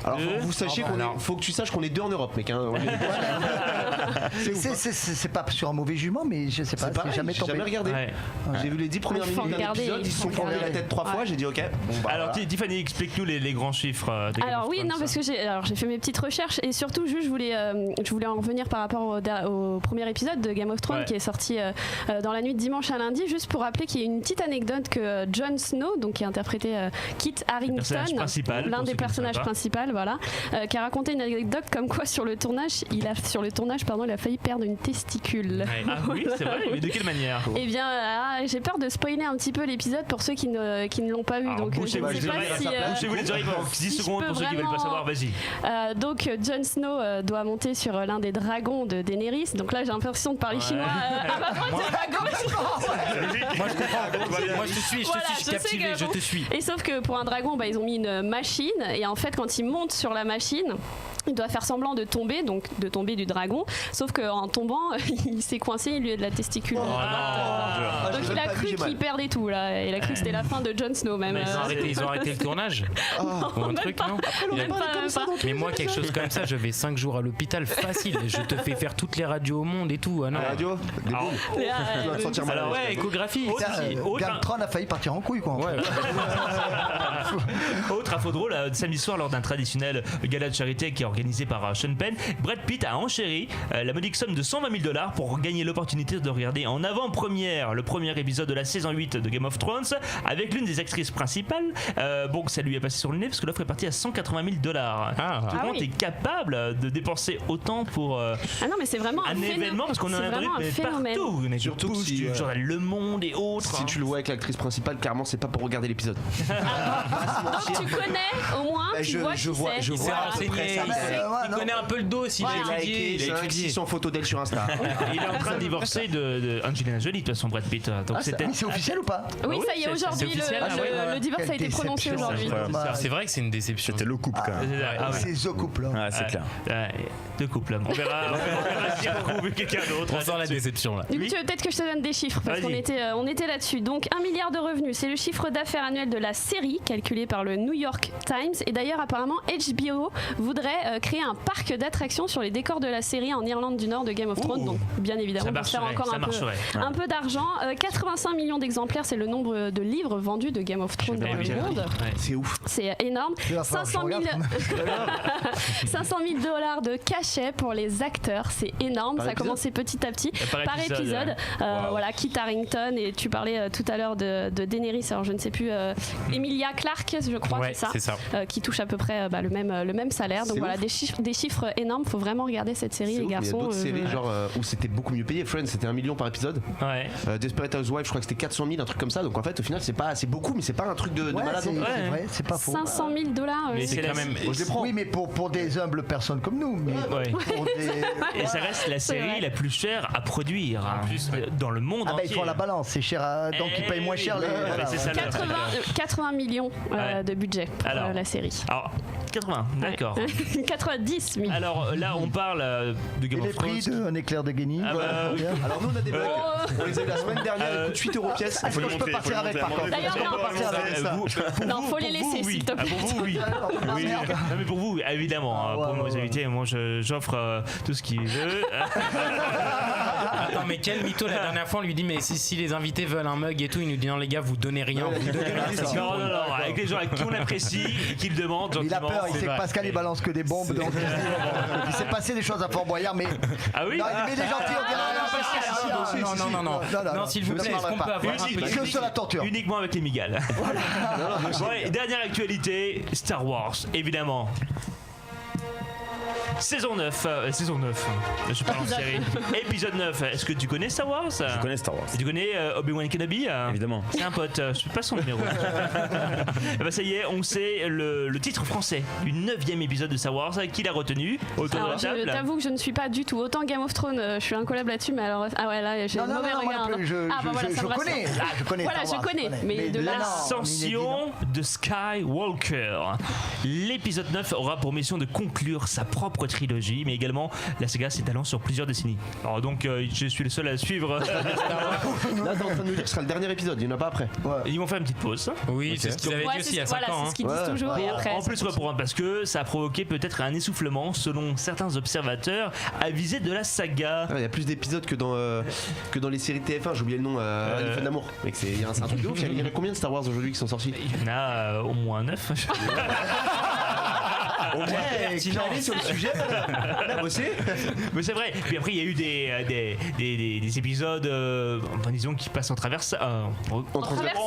Alors vous sachiez faut que tu saches qu'on est 2 en Europe, mec. Hein. C'est pas sur un mauvais jument, mais je sais pas, c'est jamais tombé. J'ai jamais regardé. Ouais. J'ai vu les 10 premières minutes d'un épisode, ils se sont tombés la tête 3 fois, j'ai dit ok. Bon, bah, alors Tiffany, explique-nous les grands chiffres de Game Alors of oui, Thrones, non, parce que j'ai fait mes petites recherches et surtout juste je voulais en revenir par rapport au premier épisode de Game of Thrones qui est sorti dans la nuit de dimanche à lundi, juste pour rappeler qu'il y a une petite anecdote que Jon Snow, donc qui a interprété Kit Harington, l'un des personnages principaux, voilà, qui a raconté une anecdote comme quoi sur le tournage, il a failli perdre une testicule. Ouais. Ah oui, c'est vrai, mais de quelle manière? Eh bien, j'ai peur de spoiler un petit peu l'épisode pour ceux qui ne l'ont pas vu. Alors, donc je ne sais pas si bouchez-vous les oreilles pendant 10 secondes pour ceux qui ne veulent pas savoir, vas-y. Donc Jon Snow doit monter sur l'un des dragons de Daenerys. Donc là j'ai l'impression de parler chinois à ma droite et à ma gauche. Moi je comprends. Moi je te suis, captivé, je te suis. Et sauf que pour un dragon, ils ont mis une machine et en fait quand il monte sur la machine, il doit faire semblant de tomber du dragon, sauf qu'en tombant, il s'est coincé, il lui a de la testicule. Oh donc il a cru qu'il perdait tout là, il a cru que c'était la fin de Jon Snow même. Ils ont arrêté le tournage. Non, même pas. Mais moi quelque chose comme ça, je vais 5 jours à l'hôpital facile. Je te fais faire toutes les radios au monde et tout. La radio, des boules. Alors échographie. Galtron a failli partir en couille quoi. Autre info drôle, samedi soir lors d'un traditionnel gala de charité qui est organisé par Sean Penn, Brad Pitt a enchéri la modique somme de $120 000 pour gagner l'opportunité de regarder en avant-première le premier épisode de la saison 8 de Game of Thrones avec l'une des actrices principales. Bon, ça lui est passé sur le nez parce que l'offre est partie à $180 000. Tout le monde est capable de dépenser autant pour non, mais c'est vraiment un événement parce qu'on en a partout. Surtout si genre Le Monde et autres. Si tu le vois avec l'actrice principale, clairement c'est pas pour regarder l'épisode. Donc tu connais au moins, tu vois qui c'est. Je vois il connaît un peu le dos aussi. Il a étudié son photo d'elle sur Insta. Il est en train de divorcer de Angelina Jolie, de toute façon, Brad Pitt. Donc c'est officiel ou pas? Oui, ça y est, aujourd'hui, le divorce a été prononcé aujourd'hui. C'est vrai que c'est une déception. C'était le couple quand même. C'est The Couple. C'est clair. Deux couples. On verra si on trouve quelqu'un d'autre. On sent la déception là. Du coup, tu veux peut-être que je te donne des chiffres parce qu'on était là-dessus. Donc 1 milliard de revenus, c'est le chiffre d'affaires annuel de la série calculé par le New York Times. Et d'ailleurs, apparemment, HBO voudrait créer un parc d'attractions sur les décors de la série en Irlande du Nord de Game of Thrones. Donc, bien évidemment, pour faire encore un peu d'argent. 85 millions d'exemplaires, c'est le nombre de livres vendus de Game of Thrones dans le monde. C'est ouf. C'est énorme. 500 000 $ de cachet pour les acteurs, c'est énorme. Ça a commencé petit à petit par épisode. Voilà, Kit Harington, et tu parlais tout à l'heure de Daenerys. Alors je ne sais plus, Emilia Clarke, je crois, c'est ça. Qui touche à peu près le même salaire. Donc voilà, des chiffres énormes. Faut vraiment regarder cette série, les garçons. Il y a d'autres séries genre où c'était beaucoup mieux payé. Friends, c'était 1 million par épisode. Desperate Housewives, je crois que c'était 400 000, un truc comme ça. Donc en fait, au final, c'est beaucoup, mais c'est pas un truc de malade. C'est vrai, c'est pas faux. 500 000 $. Mais c'est quand même. Je les prends. Oui, mais pour des humbles personnes comme nous. Mais pour Et ça reste la série la plus chère à produire dans le monde entier. Ils font la balance, c'est cher, donc ils payent moins cher. 80 millions de budget pour la série. Alors 80, d'accord. 90 000. Alors là, on parle de Game of Thrones. Les prix d'un éclair de génie. Alors nous, on a des bugs. On les a eu la semaine dernière, coûte 8 € pièce. Est-ce que je peux partir avec par contre? D'ailleurs, non, faut les laisser, s'il te plaît. Pour vous, oui. Non, mais pour vous, évidemment. Pour nos invités, moi, j'offre tout ce qu'il veut. Attends, mais quel mytho, la dernière fois on lui dit mais si les invités veulent un mug et tout, il nous dit non les gars vous donnez rien. Non, avec les gens avec qui on apprécie et qui le demandent gentiment. Il a peur, il sait que Pascal il balance que des bombes, donc il s'est passé des choses à Fort Boyard, mais ah oui, mais les gentils on dirait non s'il vous plaît, est-ce qu'on peut avoir un peu que sur la torture uniquement avec les migales. Dernière actualité, Star Wars évidemment. Saison 9, je parle en série. Épisode 9, est-ce que tu connais Star Wars? Je connais Star Wars. Tu connais Obi-Wan Kenobi? Évidemment. C'est un pote, je sais pas son numéro. Ça y est, on sait le titre français du 9e épisode de Star Wars. Qui l'a retenu autour de la table? Je t'avoue que je ne suis pas du tout. Autant Game of Thrones, je suis incollable là-dessus, mais alors. Ah ouais, là, j'ai le mauvais regard. Je connais. Voilà, je connais. Mais de l'ascension de Skywalker. L'épisode 9 aura pour mission de conclure sa propre trilogie, mais également la saga s'étalant sur plusieurs décennies. Alors donc je suis le seul à suivre. Là t'es en train de nous dire que ce sera le dernier épisode, il n'y en a pas après. Ils vont faire une petite pause. Oui, c'est ce qu'ils avaient dit aussi il y a 5 ans. C'est ce qu'ils disent toujours. Et après, en plus, parce que ça a provoqué peut-être un essoufflement, selon certains observateurs avisés de la saga. Il y a plus d'épisodes que dans les séries TF1, j'ai oublié le nom, Les Feux d'amour. C'est un truc de ouf. Il y en a combien de Star Wars aujourd'hui qui sont sortis? Il y en a au moins 9. Tu vas aller sur le sujet, on a bossé. Mais c'est vrai. Puis après, il y a eu des épisodes, disons, qui passent en traverse. On traverse.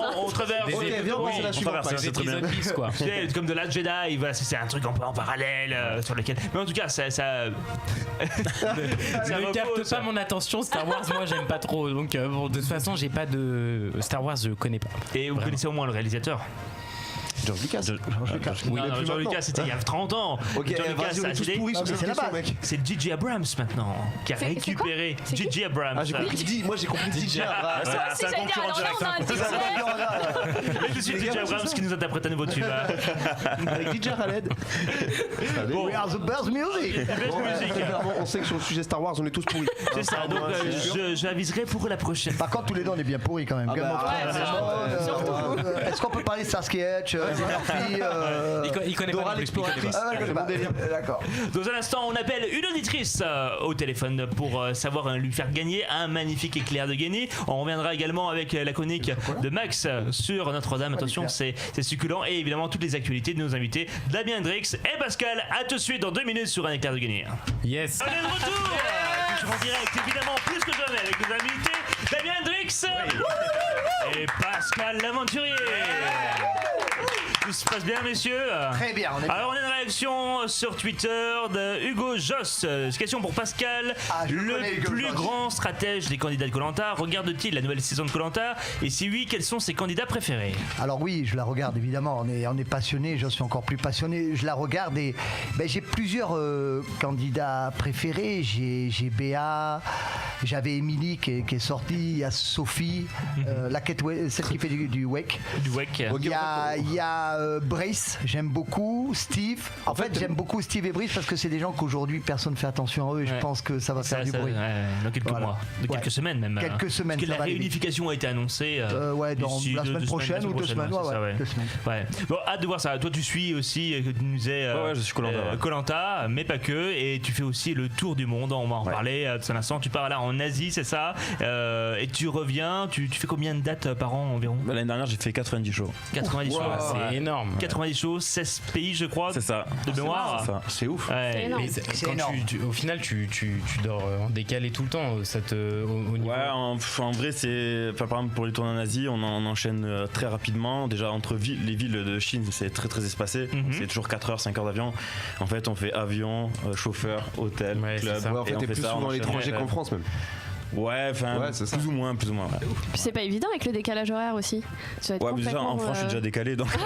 Ok, viens, on passe à la suivante. Des épisodes bis, quoi. Comme de la Jedi, voilà, c'est un truc un peu en parallèle sur lequel. Mais en tout cas, ça ne capte pas mon attention. Star Wars, moi, j'aime pas trop. Donc, bon, de toute façon, j'ai pas de Star Wars, je connais pas. Et vous connaissez au moins le réalisateur? George Lucas. George Lucas, c'était il y a 30 ans. Ok, vas-y, on est tous pourris sur cette question, mec. C'est J.J. Abrams maintenant qui a récupéré J.J. Abrams. Ah, j'ai compris. Moi, j'ai compris DJ Abrams. C'est un concurrent direct. Et c'est J.J. Abrams qui nous interprète un nouveau tube. Avec DJ Khaled. We are the best music. On sait que sur le sujet Star Wars, on est tous pourris. C'est ça, donc j'aviserai pour la prochaine. Par contre, tous les deux, on est bien pourris quand même. Est-ce qu'on peut parler de Starsky Hutch, Murphy, il connaît Dora pas l'exploratrice. D'accord. Dans un instant, on appelle une auditrice au téléphone pour savoir lui faire gagner un magnifique éclair de génie. On reviendra également avec la chronique de Max sur Notre-Dame. Attention, c'est succulent. Et évidemment, toutes les actualités de nos invités, Damien Hendrix et Pascal. À tout de suite dans 2 minutes sur un éclair de génie. Yes. On est de retour. Je suis en direct, évidemment, plus que jamais avec nos invités, Damien Hendrix et Pascal l'aventurier. Tout se passe bien, messieurs? Très bien. Alors, on a une réaction sur Twitter de Hugo Joss. Question pour Pascal. Le plus grand stratège des candidats de Koh-Lanta regarde-t-il la nouvelle saison de Koh-Lanta? Et si oui, quels sont ses candidats préférés? Alors oui, je la regarde évidemment. On est passionné. Je suis encore plus passionné. Je la regarde et j'ai plusieurs candidats préférés. J'ai Béa. J'avais Émilie qui est sortie. Il y a Sophie, celle qui fait du wake. Il y a Brice, j'aime beaucoup. Steve. En fait, j'aime beaucoup Steve et Brice parce que c'est des gens qu'aujourd'hui personne ne fait attention à eux et je pense que ça va faire du bruit. Dans quelques mois, quelques semaines même. Quelques semaines. Parce que la réunification a été annoncée. Dans la semaine prochaine ou 2 semaines. 2 semaines. Ouais. Bon, hâte de voir ça. Toi, tu suis aussi, que tu nous disais, je suis Koh-Lanta, mais pas que. Et tu fais aussi le tour du monde. On va en reparler de un instant. Tu pars là en Asie, c'est ça. Et tu reviens. Tu fais combien de dates par an environ? L'année dernière, j'ai fait 90 shows. 90 shows. C'est énorme. 90 shows, 16 pays, je crois. C'est ça. De mémoire. C'est ouf. C'est énorme. Au final, tu dors en décalé tout le temps. Au niveau... En vrai, c'est. Par exemple, pour les tournées en Asie, on enchaîne très rapidement. Déjà, entre les villes de Chine, c'est très très espacé. C'est toujours 4 heures, 5 heures d'avion. En fait, on fait avion, chauffeur, hôtel, club. En fait, t'es plus souvent à l'étranger qu'en France même. Ouais, plus ou moins. Puis c'est pas évident avec le décalage horaire aussi. Tu vas être déjà en France, je suis déjà décalé donc. Ça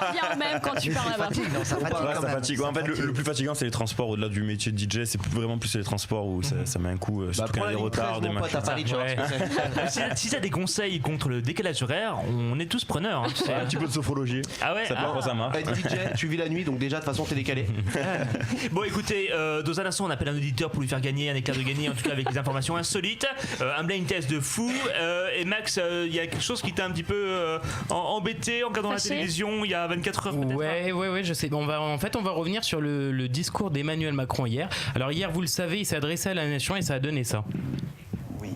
revient au même quand tu parles là-bas. Ça fatigue. En fait, le plus fatigant, c'est les transports. Au-delà du métier de DJ, c'est vraiment plus les transports où ça met un coup. Surtout quand il y a des retards, des machins. Si t'as des conseils contre le décalage horaire, on est tous preneurs. Un petit peu de sophrologie. Ah ouais. Ça marche. DJ, tu vis la nuit, donc déjà de toute façon t'es décalé. Bon, écoutez, dans un instant, on appelle un auditeur pour lui faire gagner un éclair de génie. En tout cas avec des informations insolites, un blind test de fou. Et Max, il y a quelque chose qui t'a un petit peu embêté en regardant la télévision il y a 24 heures peut-être. Ouais, je sais. On va revenir sur le discours d'Emmanuel Macron hier. Alors hier, vous le savez, il s'est adressé à la nation et ça a donné ça. Oui,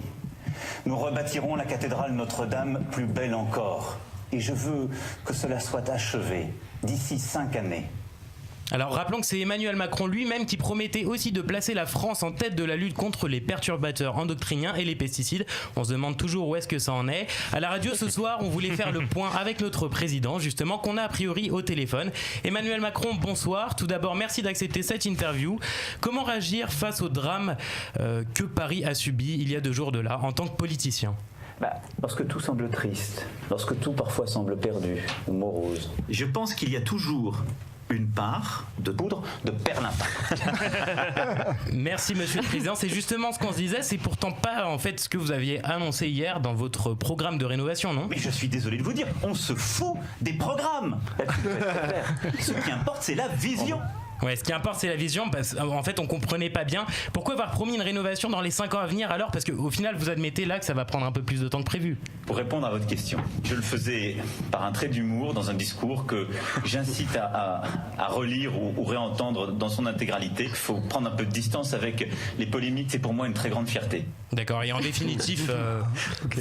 nous rebâtirons la cathédrale Notre-Dame plus belle encore. Et je veux que cela soit achevé d'ici 5 années. Alors rappelons que c'est Emmanuel Macron lui-même qui promettait aussi de placer la France en tête de la lutte contre les perturbateurs endocriniens et les pesticides. On se demande toujours où est-ce que ça en est. À la radio ce soir, on voulait faire le point avec notre président, justement, qu'on a a priori au téléphone. Emmanuel Macron, bonsoir. Tout d'abord, merci d'accepter cette interview. Comment réagir face au drame que Paris a subi il y a 2 jours de là en tant que politicien? Lorsque tout semble triste, lorsque tout parfois semble perdu ou morose, je pense qu'il y a toujours une part de poudre de perlimpin. Merci Monsieur le Président, c'est justement ce qu'on se disait, c'est pourtant pas en fait ce que vous aviez annoncé hier dans votre programme de rénovation, non? Mais je suis désolé de vous dire, on se fout des programmes. Ce qui importe, c'est la vision. Ouais, ce qui importe, c'est la vision. Parce qu'en fait, on comprenait pas bien pourquoi avoir promis une rénovation dans les 5 ans à venir, alors parce qu'au final, vous admettez là que ça va prendre un peu plus de temps que prévu. Pour répondre à votre question, je le faisais par un trait d'humour dans un discours que j'incite à relire ou réentendre dans son intégralité. Il faut prendre un peu de distance avec les polémiques, c'est pour moi une très grande fierté. D'accord, et en définitif,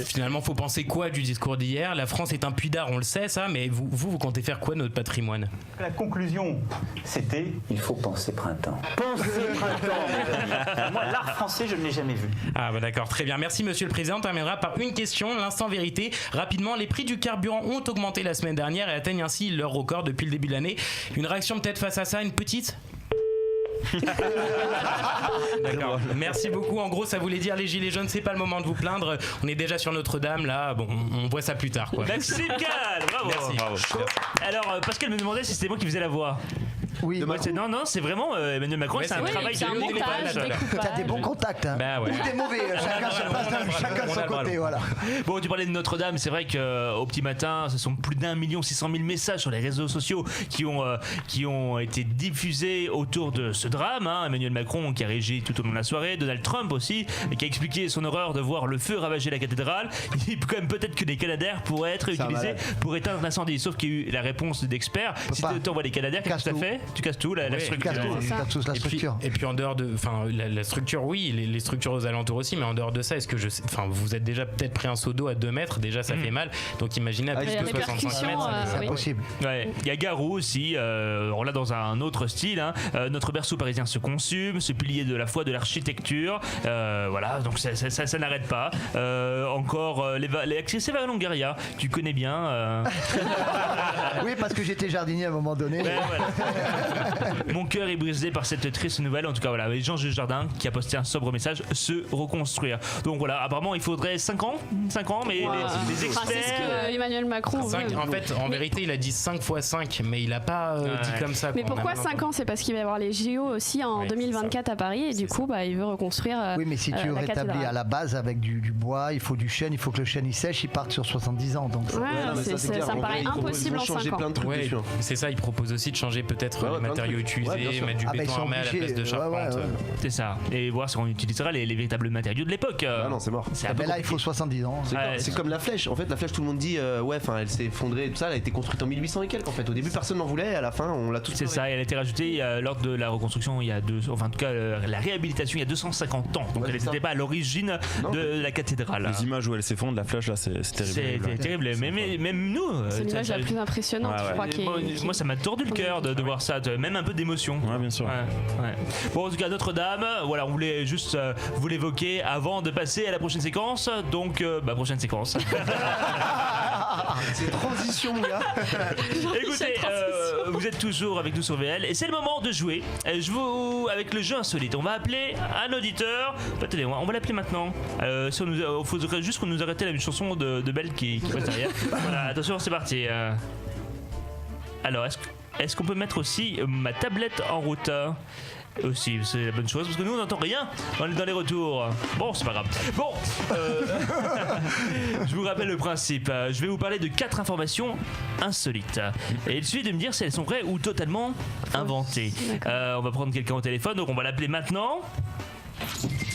finalement, faut penser quoi du discours d'hier? La France est un puits d'art, on le sait ça, mais vous comptez faire quoi de notre patrimoine? La conclusion, c'était il faut penser printemps. Penser printemps, mes amis. Moi, l'art français, je ne l'ai jamais vu. Ah bah d'accord, très bien. Merci monsieur le président. On terminera par une question, l'instant vérité. Rapidement, les prix du carburant ont augmenté la semaine dernière et atteignent ainsi leur record depuis le début de l'année. Une réaction peut-être face à ça, une petite? D'accord, merci beaucoup. En gros, ça voulait dire les gilets jaunes, c'est pas le moment de vous plaindre. On est déjà sur Notre-Dame là. Bon, on voit ça plus tard, quoi. Maxime Gall, bravo. Merci. Bravo. Alors, Pascal me demandait si c'était moi qui faisais la voix. Oui, non, c'est vraiment Emmanuel Macron, c'est un travail de découpage. T'as des bons contacts, hein. Bah ouais. Ou des mauvais, chacun de son côté, voilà. Bon, tu parlais de Notre-Dame, c'est vrai qu'au petit matin, ce sont plus d'1 600 000 messages sur les réseaux sociaux qui ont été diffusés autour de ce drame. Hein. Emmanuel Macron qui a réagi tout au long de la soirée, Donald Trump aussi, qui a expliqué son horreur de voir le feu ravager la cathédrale. Il dit quand même peut-être que des canadairs pourraient être utilisés pour éteindre l'incendie. Sauf qu'il y a eu la réponse d'experts. Si tu envoies des canadairs, qu'est-ce que tu as fait? Tu casses tout, la structure. La structure. Et puis en dehors de, la structure, oui, les structures aux alentours aussi, mais en dehors de ça, est-ce que vous êtes déjà peut-être pris un seau d'eau à 2 mètres, déjà ça fait mal. Donc imaginez à plus de 65 mètres, c'est impossible. Ouais. Il y a Garou aussi, on l'a dans un autre style. Hein. Notre berceau parisien se consume, ce pilier de la foi de l'architecture. Voilà, donc ça n'arrête pas. Encore c'est Valon Longaria, tu connais bien. Oui, parce que j'étais jardinier à un moment donné. Ben, voilà. Mon cœur est brisé par cette triste nouvelle. En tout cas, voilà, avec Jean Jardin qui a posté un sobre message, se reconstruire. Donc voilà, apparemment il faudrait 5 ans, mais les experts. C'est ce que Emmanuel Macron veut. En fait, en vérité, il a dit 5 x 5, mais il a pas dit comme ça. Mais pourquoi 5 ans? C'est parce qu'il va y avoir les JO aussi en 2024 à Paris et du coup, il veut reconstruire. Oui, mais si tu rétablis à la base avec du bois, il faut du chêne, il faut que le chêne il sèche, il parte sur 70 ans. Donc ça me paraît impossible en 5 ans. Ouais, c'est ça, il propose aussi de changer peut-être les matériaux utilisés, mettre du béton armé à la place de charpente. C'est ça. Et voir si on utilisera les véritables matériaux de l'époque. Ah non, c'est mort. Mais là, il faut 70 ans. C'est comme la flèche. En fait, la flèche, tout le monde dit elle s'est effondrée, tout ça. Elle a été construite en 1800 et quelques. En fait, au début, personne n'en voulait. À la fin, on l'a tous. C'est ça. Elle a été rajoutée lors de la reconstruction il y a en tout cas la réhabilitation il y a 250 ans. Donc elle n'était pas à l'origine de la cathédrale. Les images où elle s'effondre, la flèche là, c'est terrible. C'est terrible. Même nous. C'est l'image la plus impressionnante, je crois. Moi, ça m'a tordu le cœur de voir ça, même un peu d'émotion. Ouais, bien sûr. Ouais. Bon, en tout cas, Notre-Dame, voilà, on voulait juste vous l'évoquer avant de passer à la prochaine séquence. Donc, prochaine séquence. C'est transition, gars. Écoutez, vous êtes toujours avec nous sur VL et c'est le moment de jouer. Avec le jeu insolite, on va appeler un auditeur. Attendez, on va l'appeler maintenant. Il faudrait juste qu'on nous arrête la chanson de Belle qui passe derrière. Voilà, attention, c'est parti. Alors, est-ce qu'on peut mettre aussi ma tablette en route aussi, c'est la bonne chose parce que nous on n'entend rien dans les retours. Bon, c'est pas grave. Bon, je vous rappelle le principe. Je vais vous parler de 4 informations insolites et il suffit de me dire si elles sont vraies ou totalement inventées. On va prendre quelqu'un au téléphone, donc on va l'appeler maintenant.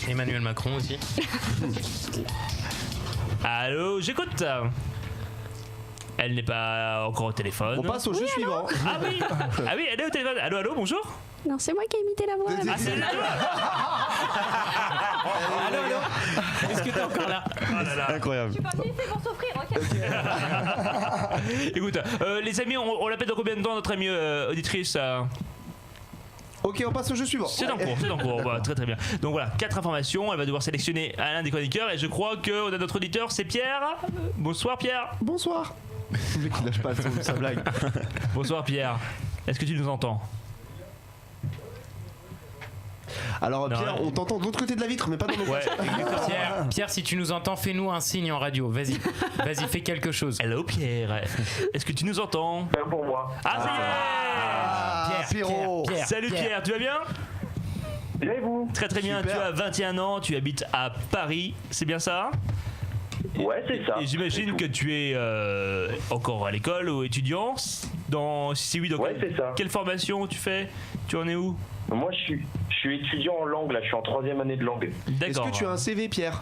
Emmanuel Macron aussi. Allô, j'écoute. Elle n'est pas encore au téléphone. On passe au jeu suivant. Ah oui, elle est au téléphone. Allô, bonjour. Non, c'est moi qui ai imité la voix. Ah, c'est la voix. Allô. Est-ce que t'es encore là? Oh là là. Incroyable. Je suis pas venue ici pour souffrir, ok. Écoute, les amis, on l'appelle dans combien de temps notre amie auditrice Ok, on passe au jeu suivant. C'est en cours. Bah, très bien. Donc voilà, 4 informations. Elle va devoir sélectionner un des chroniqueurs et je crois qu'on a notre auditeur, c'est Pierre. Bonsoir Pierre. Bonsoir. Le mec qui lâche pas sa blague. Bonsoir Pierre. Est-ce que tu nous entends? Alors Pierre, on t'entend de l'autre côté de la vitre, mais pas dans nos Pierre, si tu nous entends, fais-nous un signe en radio. Vas-y, fais quelque chose. Hello Pierre. Est-ce que tu nous entends? Pour moi. Ah, ça y est. Pierre. Salut Pierre, tu vas bien? Et vous? Très bien. Super. Tu as 21 ans, tu habites à Paris, c'est bien ça? Ouais, c'est ça. Et j'imagine que tu es encore à l'école ou étudiant. Si oui, ouais, c'est ça. Quelle formation tu fais? Tu en es où? Moi, je suis étudiant en langue, là, je suis en 3e année de langue. D'accord. Est-ce que tu as un CV, Pierre?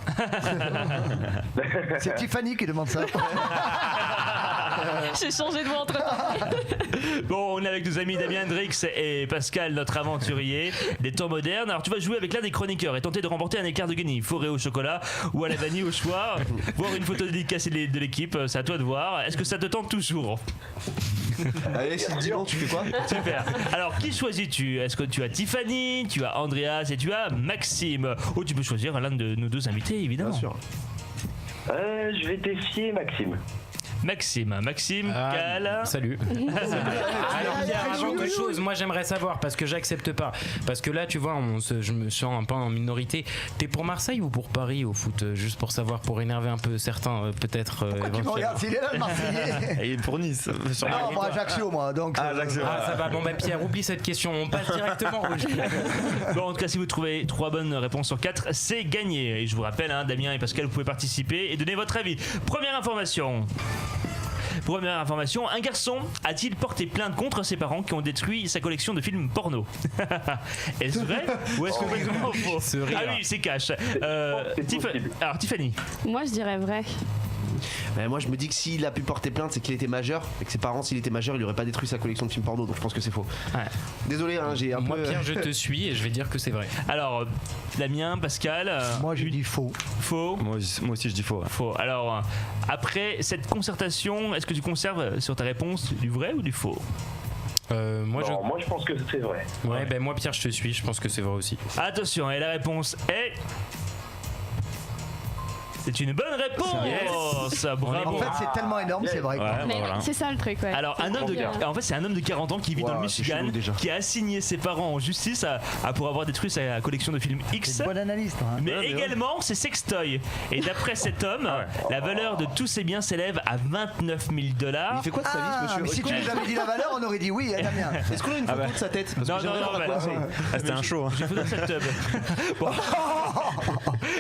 C'est Tiffany qui demande ça. J'ai changé de voix entre temps. Bon, on est avec nos amis Damien Hendrix et Pascal, notre aventurier des temps modernes. Alors, tu vas jouer avec l'un des chroniqueurs et tenter de remporter un éclair de Guenille, forêt au chocolat ou à la vanille au choix. Voir une photo dédicacée de l'équipe, c'est à toi de voir. Est-ce que ça te tente toujours? Allez, c'est dimanche, tu fais quoi? Super. Alors, qui choisis-tu? Est-ce que tu as Tiffany, tu as Andreas et tu as Maxime? Ou tu peux choisir l'un de nos deux invités, évidemment. Bien sûr. Je vais défier Maxime. Maxime, Cal. Salut. Alors Pierre, avant toute chose, moi j'aimerais savoir, parce que j'accepte pas, parce que là tu vois, je me sens un peu en minorité. T'es pour Marseille ou pour Paris au foot? Juste pour savoir, pour énerver un peu certains, peut-être. Pourquoi tu me regardes? Il est là, le Marseillais. Il est pour Nice. Non, moi Ajaccio, moi. Donc, Ajaccio. Ah, ça va. Bon, bah Pierre, oublie cette question. On passe directement au jeu. Bon, en tout cas, si vous trouvez 3 bonnes réponses sur 4, c'est gagné. Et je vous rappelle, Damien et Pascal, vous pouvez participer et donner votre avis. Première information, un garçon a-t-il porté plainte contre ses parents qui ont détruit sa collection de films porno? Est-ce vrai ou est-ce que complètement faux? Ah oui, c'est cash. Alors Tiffany. Moi, je dirais vrai. Mais moi je me dis que s'il a pu porter plainte, c'est qu'il était majeur, et que ses parents, s'il était majeur, il aurait pas détruit sa collection de films porno, donc je pense que c'est faux. Ouais. Désolé, j'ai un Moi peu. Pierre, je te suis et je vais dire que c'est vrai. Alors Damien, Pascal. Moi je dis faux. Faux. Moi aussi je dis faux. Ouais. Faux. Alors après cette concertation, est-ce que tu conserves sur ta réponse du vrai ou du faux? Moi je pense que c'est vrai. Ouais, ben moi Pierre, je te suis, je pense que c'est vrai aussi. Attention, et la réponse est... C'est une bonne réponse. Yes. Bravo. En fait, c'est tellement énorme, c'est vrai. Mais voilà. C'est ça le truc. Ouais. Alors, en fait, c'est un homme de 40 ans qui vit dans le Michigan, qui a assigné ses parents en justice pour avoir détruit sa collection de films X. C'est une bonne analyse, toi, hein. Mais également ses sextoys. Et d'après cet homme, la valeur de tous ses biens s'élève à $29 000. Il fait quoi de sa vie, ce monsieur? Mais si tu nous avais dit la valeur, on aurait dit oui, Damien. Est-ce qu'on a une photo de sa tête? Non, c'était un show. J'ai photo de cette tub.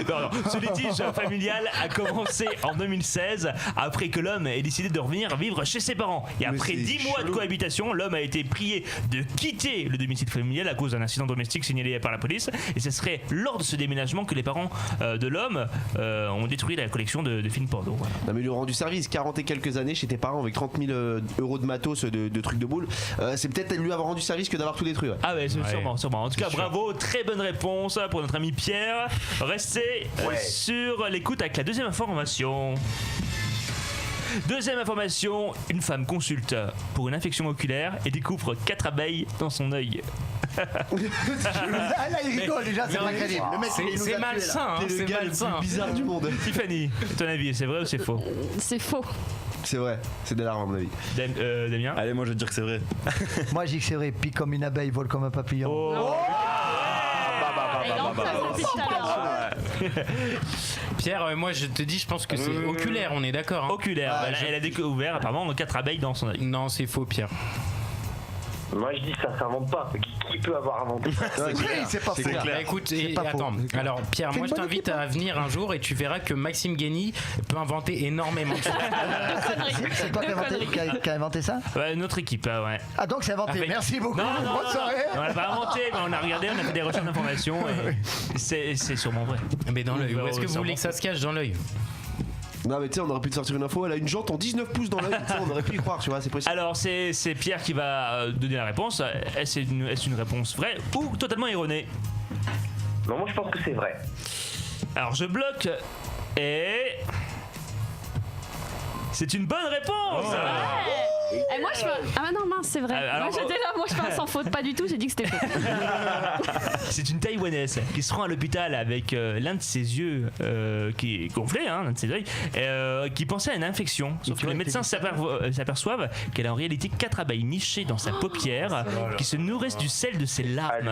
Non, ce litige familial a commencé en 2016 après que l'homme ait décidé de revenir vivre chez ses parents. Et après 10 mois de cohabitation, l'homme a été prié de quitter le domicile familial à cause d'un incident domestique signalé par la police. Et ce serait lors de ce déménagement que les parents de l'homme ont détruit la collection de films porno. Voilà. Non, mais il lui a rendu service 40 et quelques années chez tes parents avec 30 000 euros de matos de trucs de boule. C'est peut-être lui avoir rendu service que d'avoir tout détruit. Ouais. Ah ouais, sûrement. En tout cas, bravo, très bonne réponse pour notre ami Pierre. Restez sur l'écoute avec la deuxième information. Deuxième information, une femme consulte pour une infection oculaire et découvre 4 abeilles dans son œil. Là, il rigole déjà, c'est pas crédible. Le mec, c'est malsain, c'est le gars le plus bizarre du monde. Tiffany, ton avis, c'est vrai ou c'est faux? C'est faux. C'est vrai, c'est de l'alarme à mon avis. Damien? Allez, moi je vais te dire que c'est vrai. Moi je dis que c'est vrai, pique comme une abeille, vole comme un papillon. Pierre, moi je te dis, je pense que c'est oculaire, on est d'accord. Hein. Oculaire, elle a découvert apparemment 4 abeilles dans son œil. Non, c'est faux, Pierre. Moi je dis ça s'invente pas. Qui peut avoir inventé ça? C'est pas clair. Bah, écoute, attends. Alors Pierre, moi je t'invite à venir un jour et tu verras que Maxime Guenille peut inventer énormément de choses. C'est toi qui a inventé ça? Notre équipe, ouais. Ah donc c'est inventé, merci beaucoup. Non, bonne soirée. On l'a pas inventé, mais on a regardé, on a fait des recherches d'informations et c'est sûrement vrai. Mais dans l'œil, où est-ce que vous voulez que ça se cache dans l'œil? Non mais tu sais, on aurait pu te sortir une info, elle a une jante en 19 pouces dans l'œil, on aurait pu y croire, tu vois, c'est possible. Alors c'est Pierre qui va donner la réponse. Est-ce une réponse vraie ou totalement erronée? Non, moi je pense que c'est vrai. Alors je bloque et... C'est une bonne réponse. Et moi je ah non mince, c'est vrai. Moi j'étais là, moi je pense sans faute pas du tout, j'ai dit que c'était faux. C'est une Taïwanaise qui se rend à l'hôpital avec l'un de ses yeux qui est gonflé, l'un de ses yeux, qui pensait à une infection. Sauf que les médecins s'aperçoivent qu'elle a en réalité 4 abeilles nichées dans sa paupière qui se nourrissent du sel de ses larmes.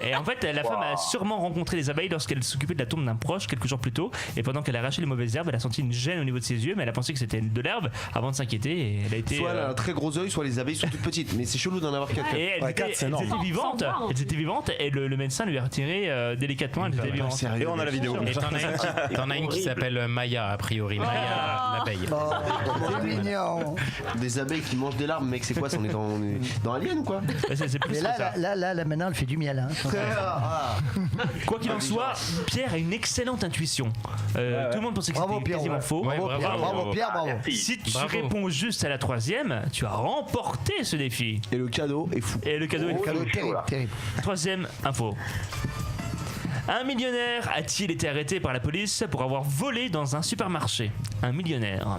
Et en fait, la femme a sûrement rencontré les abeilles lorsqu'elle s'occupait de la tombe d'un proche quelques jours plus tôt. Et pendant qu'elle arrachait les mauvaises herbes, elle a senti une gêne au niveau de ses yeux, mais elle a pensé que c'était de l'herbe avant de s'inquiéter. Elle a été, soit elle a un très gros œil, soit les abeilles sont toutes petites. Mais c'est chelou d'en avoir 4. Et elles étaient vivantes. Et le médecin lui a retiré délicatement. Elles étaient vivantes. Et on a la vidéo. Et t'en as une qui s'appelle Maya, a priori. Maya, l'abeille. C'est mignon. Des abeilles qui mangent des larmes, mec, c'est quoi ça, on est dans Alien ou quoi? C'est plus Mais là, maintenant, elle fait du miel. Hein. Quoi qu'il en soit, Pierre a une excellente intuition. Tout le monde pensait que c'était quasiment faux. Bravo Pierre, bravo. Si tu réponds juste à la troisième, tu as remporté ce défi. Et le cadeau est fou. Et le cadeau est terrible. Troisième info. Un millionnaire a-t-il été arrêté par la police pour avoir volé dans un supermarché? Un millionnaire.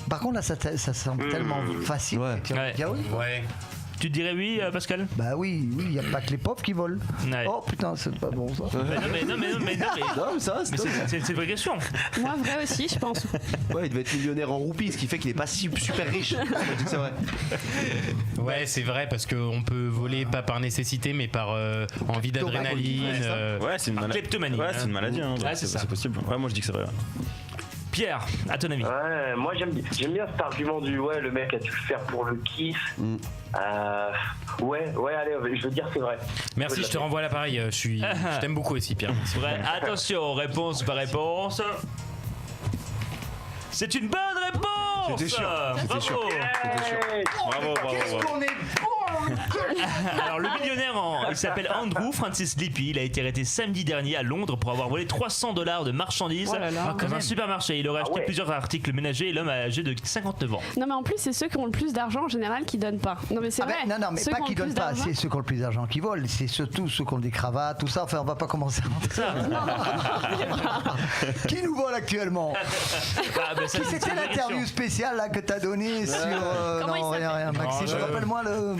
Par contre, là, ça semble tellement facile. Ouais. Ouais. Tu te dirais oui, Pascal? Bah oui, il n'y a pas que les pauvres qui volent. Ouais. Oh putain, c'est pas bon ça. Non, ça, c'est une vraie question. Moi, vrai aussi, je pense. Ouais, il devait être millionnaire en roupies, ce qui fait qu'il est pas super riche. Je dis que c'est vrai. Ouais, c'est vrai, parce qu'on peut voler pas par nécessité, mais par envie d'adrénaline. Ouais, c'est une maladie. Kleptomanie. Ouais, c'est une maladie. Hein, ouais, c'est possible. Ouais, moi je dis que c'est vrai. Pierre, à ton avis? Ouais, moi j'aime bien cet argument du le mec a dû le faire pour le kiff. Ouais, allez, je veux dire c'est vrai. Merci, je te renvoie à l'appareil. Je t'aime beaucoup aussi, Pierre. Vrai. Attention, réponse par réponse. C'est une bonne réponse. J'étais sûr. Bravo. Qu'est-ce qu'on est bon. Alors le millionnaire, il s'appelle Andrew Francis Lippi. Il a été arrêté samedi dernier à Londres pour avoir volé $300 de marchandises dans un supermarché. Il aurait acheté plusieurs articles ménagers et l'homme âgé de 59 ans. Non mais en plus c'est ceux qui ont le plus d'argent en général qui donnent pas. Non mais c'est vrai. Non mais pas qui donnent pas, c'est ceux qui ont le plus d'argent qui volent. C'est surtout ceux qui ont des cravates, tout ça. Enfin on va pas commencer à ça. Qui nous vole actuellement? Qui c'était l'interview spéciale là que t'as donnée sur non rien Maxime, rappelle-moi le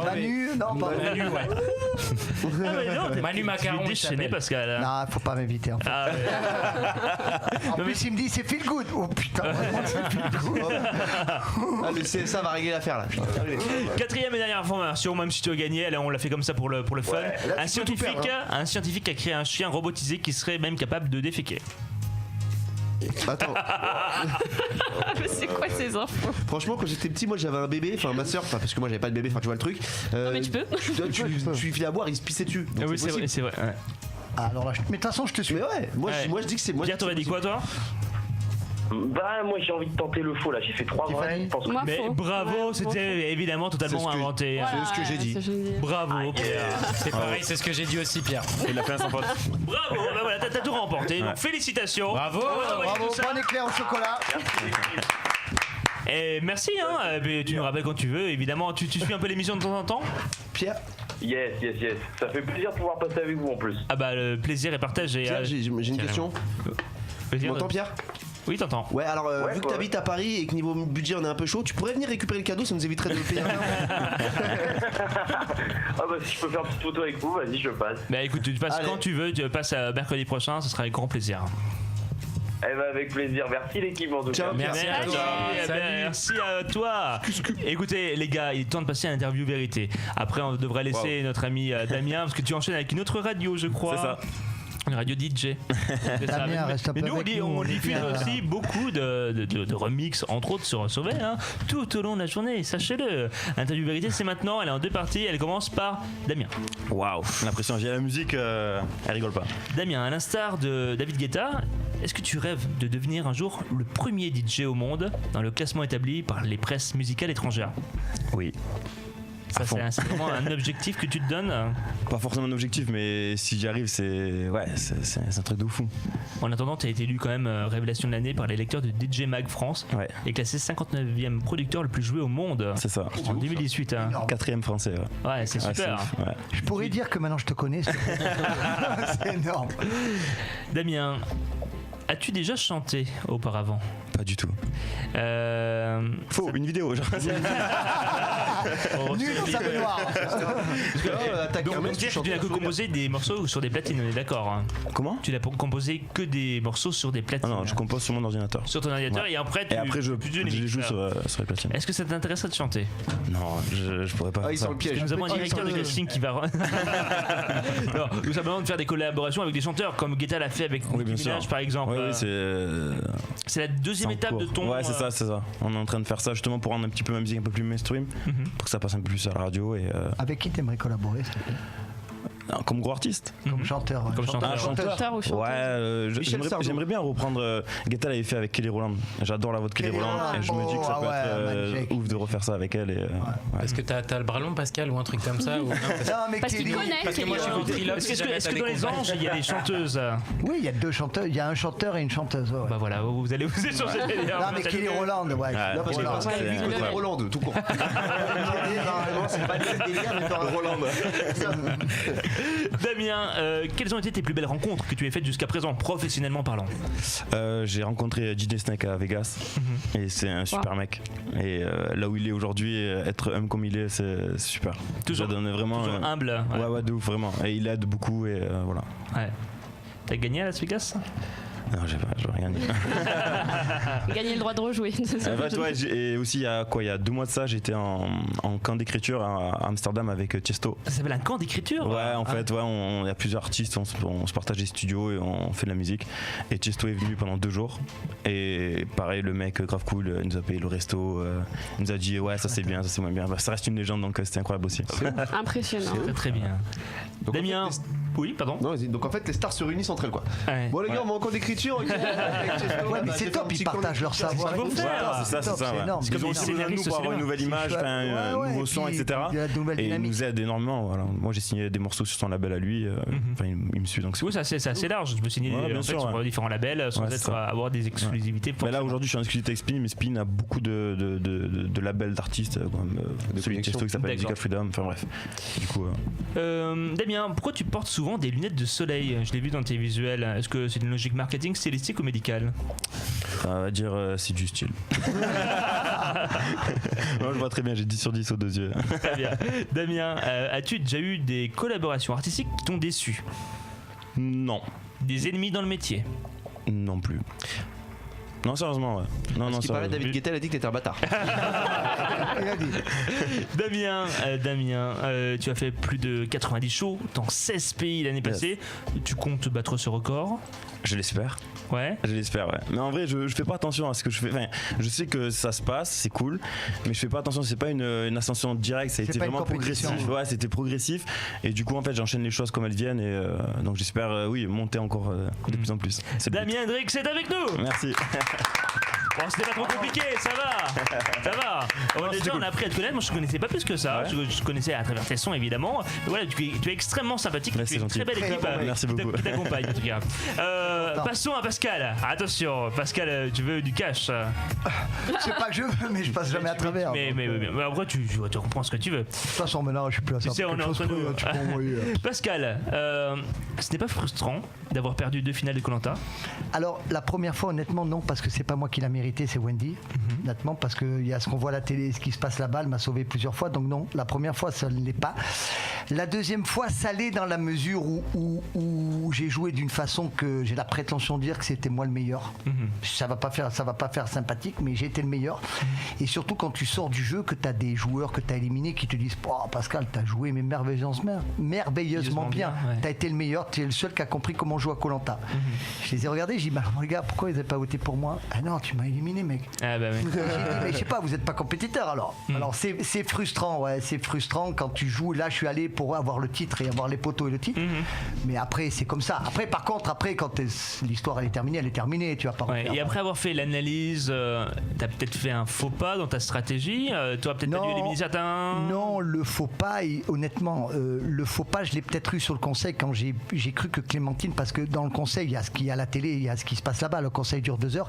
Manu, non pas Manu, ouais. Manu Macaron, il déchaîné Pascal. Non, faut pas m'inviter en fait. En plus il me dit c'est feel good. Oh putain, vraiment c'est feel good. Le CSA va régler l'affaire là. Quatrième et dernière information, même si tu as gagné, allez, on l'a fait comme ça pour le fun. Là, Un scientifique a créé un chien robotisé qui serait même capable de déféquer. Attends. Mais c'est quoi ces infos? Franchement, quand j'étais petit, moi j'avais un bébé, enfin ma soeur, parce que moi j'avais pas de bébé, enfin tu vois le truc. Non mais tu peux. Tu lui filais à boire, il se pissait dessus. Donc Oui, c'est vrai. Ouais. Alors là, mais de toute façon je te suis. Mais ouais, moi je dis que c'est moi. Pierre, t'aurais dit quoi toi? Bah moi j'ai envie de tenter le faux là, j'ai fait 3 vrais. Je pense que... Mais bravo, c'était évidemment totalement inventé. C'est ce que j'ai dit. Bravo Pierre. C'est pareil, c'est ce que j'ai dit aussi, Pierre. Il l'a fait à son pote. Bravo, bah voilà, t'as tout remporté. Donc félicitations. Bravo. Bon éclair au chocolat. Et merci, tu nous rappelles quand tu veux. Évidemment, tu suis un peu l'émission de temps en temps? Pierre. Yes. Ça fait plaisir de pouvoir passer avec vous en plus. Ah bah le plaisir est partagé. Pierre, j'ai une question. Tu m'entends Pierre? Oui, t'entends. Ouais, alors vu que t'habites à Paris et que niveau budget on est un peu chaud, tu pourrais venir récupérer le cadeau, ça nous éviterait de le payer. Ah bah si je peux faire une petite photo avec vous, vas-y je passe. Bah écoute, tu passes quand tu veux, tu passes mercredi prochain, ce sera avec grand plaisir. Eh ben avec plaisir, merci l'équipe en tout cas. Merci à toi. Merci à toi. Écoutez les gars, il est temps de passer à l'interview vérité. Après on devrait laisser notre ami Damien parce que tu enchaînes avec une autre radio je crois. C'est ça. Une radio DJ. Damien, reste un peu mais nous on diffuse aussi beaucoup de remix, entre autres sur Sauvé, tout au long de la journée, sachez-le. L'interview vérité c'est maintenant, elle est en 2 parties, elle commence par Damien. Waouh, l'impression, j'ai la musique, elle rigole pas. Damien, à l'instar de David Guetta, est-ce que tu rêves de devenir un jour le premier DJ au monde dans le classement établi par les presses musicales étrangères? Oui. Ça, c'est vraiment un objectif que tu te donnes? Pas forcément un objectif, mais si j'y arrive, c'est un truc de fou. En attendant, tu as été élu quand même révélation de l'année par les lecteurs de DJ Mag France et classé 59e producteur le plus joué au monde. C'est ça. En 2018. 4e français. Ouais, c'est super. Je pourrais dire que maintenant je te connais. C'est énorme. Damien, as-tu déjà chanté auparavant? Pas du tout. Faux, une vidéo. Genre. Nul au sable noir. Donc tu n'as que composé des morceaux sur des platines, on est d'accord hein. Comment? Tu n'as composé que des morceaux sur des platines? Non, je compose sur mon ordinateur. Sur ton ordinateur et après je les joue sur les platines. Est-ce que ça t'intéresserait de chanter? Non, je pourrais pas. Ils sont le piège. Nous avons un directeur de casting qui va. Non, tout simplement de faire des collaborations avec des chanteurs comme Guetta l'a fait avec Nicki Minaj par exemple. Oui, c'est la deuxième étape de ton. Ouais, c'est ça. On est en train de faire ça justement pour rendre un petit peu ma musique un peu plus mainstream, pour que ça passe un peu plus à la radio. Avec qui t'aimerais collaborer? Comme gros artiste. Comme chanteur. Chanteur ou chanteuse. Ouais, j'aimerais bien reprendre. Guetta l'avait fait avec Kelly Rowland. J'adore la voix de Kelly Rowland et je me dis que ça peut être ouf de refaire ça avec elle. Est-ce que t'as le bras long, Pascal, ou un truc comme ça? Non, mais parce qu'il connaît. Parce que moi je suis ventriloque. Est-ce que dans les anges il y a des chanteuses? Oui, il y a 2 chanteurs. Il y a un chanteur et une chanteuse. Bah voilà, vous allez vous échanger. Non, mais Kelly Rowland, ouais. Parce que lui, il connaît Roland, tout court. C'est pas le délire, mais Roland. Damien, quelles ont été tes plus belles rencontres que tu as faites jusqu'à présent, professionnellement parlant? J'ai rencontré DJ Snake à Vegas et c'est un super mec. Et là où il est aujourd'hui, être homme comme il est, c'est super. Toujours vraiment humble. Ouais, de ouf, vraiment. Et il aide beaucoup et voilà. Ouais. T'as gagné à Las Vegas? Non, j'ai rien dit. Gagner le droit de rejouer. Et aussi, il y a 2 mois de ça, j'étais en camp d'écriture à Amsterdam avec Tiesto. Ça s'appelle un camp d'écriture? Ouais, en fait, il y a plusieurs artistes, on se partage des studios et on fait de la musique. Et Tiesto est venu pendant 2 jours. Et pareil, le mec grave cool, il nous a payé le resto, il nous a dit ouais, ça c'est bien, ça c'est moins bien. Bah, ça reste une légende, donc c'était incroyable aussi. Impressionnant. C'est très bien. Donc, Damien, oui, pardon. Non, donc en fait, les stars se réunissent entre elles, quoi. Ouais. Bon, les gars, on va en camp d'écriture. Ouais, mais c'est top, ils partagent leur savoir. C'est ça. Ils ont aussi besoin de nous pour avoir une nouvelle image, un nouveau son, etc. Et il nous aide énormément. Voilà. Moi, j'ai signé des morceaux sur son label à lui. Il me suit, donc oui, c'est assez large. Je peux signer sur différents labels sans avoir des exclusivités. Mais là, aujourd'hui, je suis en exclusivité avec Spin, mais Spin a beaucoup de labels d'artistes, comme celui de Tiesto qui s'appelle Musical Freedom. Enfin bref. Du coup. Damien, pourquoi tu portes souvent des lunettes de soleil? Je l'ai vu dans tes visuels. Est-ce que c'est une logique marketing, stylistique ou médicale? On va dire c'est du style. Non, je vois très bien, j'ai 10 sur 10 aux 2 yeux. Très bien. Damien, as-tu déjà eu des collaborations artistiques qui t'ont déçu? Non. Des ennemis dans le métier? Non plus. Non, sérieusement, ouais. Ce qui paraît, David Guetta a dit que t'étais un bâtard. Damien, tu as fait plus de 90 shows dans 16 pays l'année passée. Tu comptes battre ce record? Je l'espère. Ouais. Je l'espère, ouais. Mais en vrai, je fais pas attention à ce que je fais. Enfin, je sais que ça se passe, c'est cool, mais je fais pas attention. C'est pas une ascension directe, ça a été vraiment progressif. Ouais, c'était progressif. Et du coup, en fait, j'enchaîne les choses comme elles viennent. Et donc, j'espère, monter encore de plus en plus. Damien Hendrix est avec nous. Merci. Bon, c'était pas trop compliqué, ça va. On a appris à te connaître. Moi, je te connaissais pas plus que ça. Ouais. Je connaissais à travers tes sons, évidemment. Mais voilà, tu es extrêmement sympathique. Merci, tu es une très belle équipe. Merci beaucoup. Qui t'accompagne, en tout cas. Passons à Pascal. Attention, Pascal, tu veux du cash? Je sais pas que je veux, mais je passe jamais à travers. Mais après, tu comprends ce que tu veux. De toute façon, maintenant, je suis plus à ça. Tu sais, on est entre nous. Pascal, ce n'est pas frustrant d'avoir perdu 2 finales de Koh-Lanta? Alors, la première fois, honnêtement, non, parce que c'est pas moi qui l'a mérité, c'est Wendy. Honnêtement, parce qu'il y a ce qu'on voit à la télé, ce qui se passe là-bas, elle m'a sauvé plusieurs fois. Donc, non, la première fois, ça ne l'est pas. La deuxième fois, ça l'est dans la mesure où j'ai joué d'une façon que j'ai la prétention de dire que c'était moi le meilleur. Ça va pas faire sympathique, mais j'ai été le meilleur. Et surtout quand tu sors du jeu, que tu as des joueurs que tu as éliminés qui te disent oh, Pascal, tu as joué mais merveilleusement bien. Ouais. Tu as été le meilleur, tu es le seul qui a compris comment jouer à Koh-Lanta. Je les ai regardés, j'ai dit les gars, pourquoi ils n'avaient pas voté pour moi? Ah non, tu m'as éliminé, mec. Ah bah oui. J'ai dit, mais je sais pas, vous n'êtes pas compétiteur alors. Alors c'est frustrant, ouais, c'est frustrant quand tu joues. Là, je suis allé pour avoir le titre et avoir les poteaux et le titre. Mais après, c'est comme ça. Après, par contre, quand l'histoire elle est terminée, tu vas pas refaire. Et après avoir fait l'analyse, tu as peut-être fait un faux pas dans ta stratégie. Tu as peut-être pas dû éliminer certains. Non, le faux pas, honnêtement, le faux pas, je l'ai peut-être eu sur le conseil quand j'ai cru que Clémentine, parce que dans le conseil, il y a ce qu'il y a à la télé, il y a ce qui se passe là-bas. Le conseil dure 2 heures.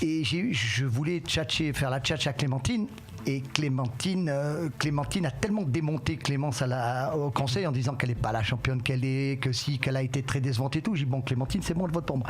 Et je voulais faire la tchatche à Clémentine. Et Clémentine a tellement démonté Clémence au conseil en disant qu'elle n'est pas la championne qu'elle est, qu'elle a été très décevante et tout. J'ai dit bon, Clémentine, c'est bon, elle vote pour moi.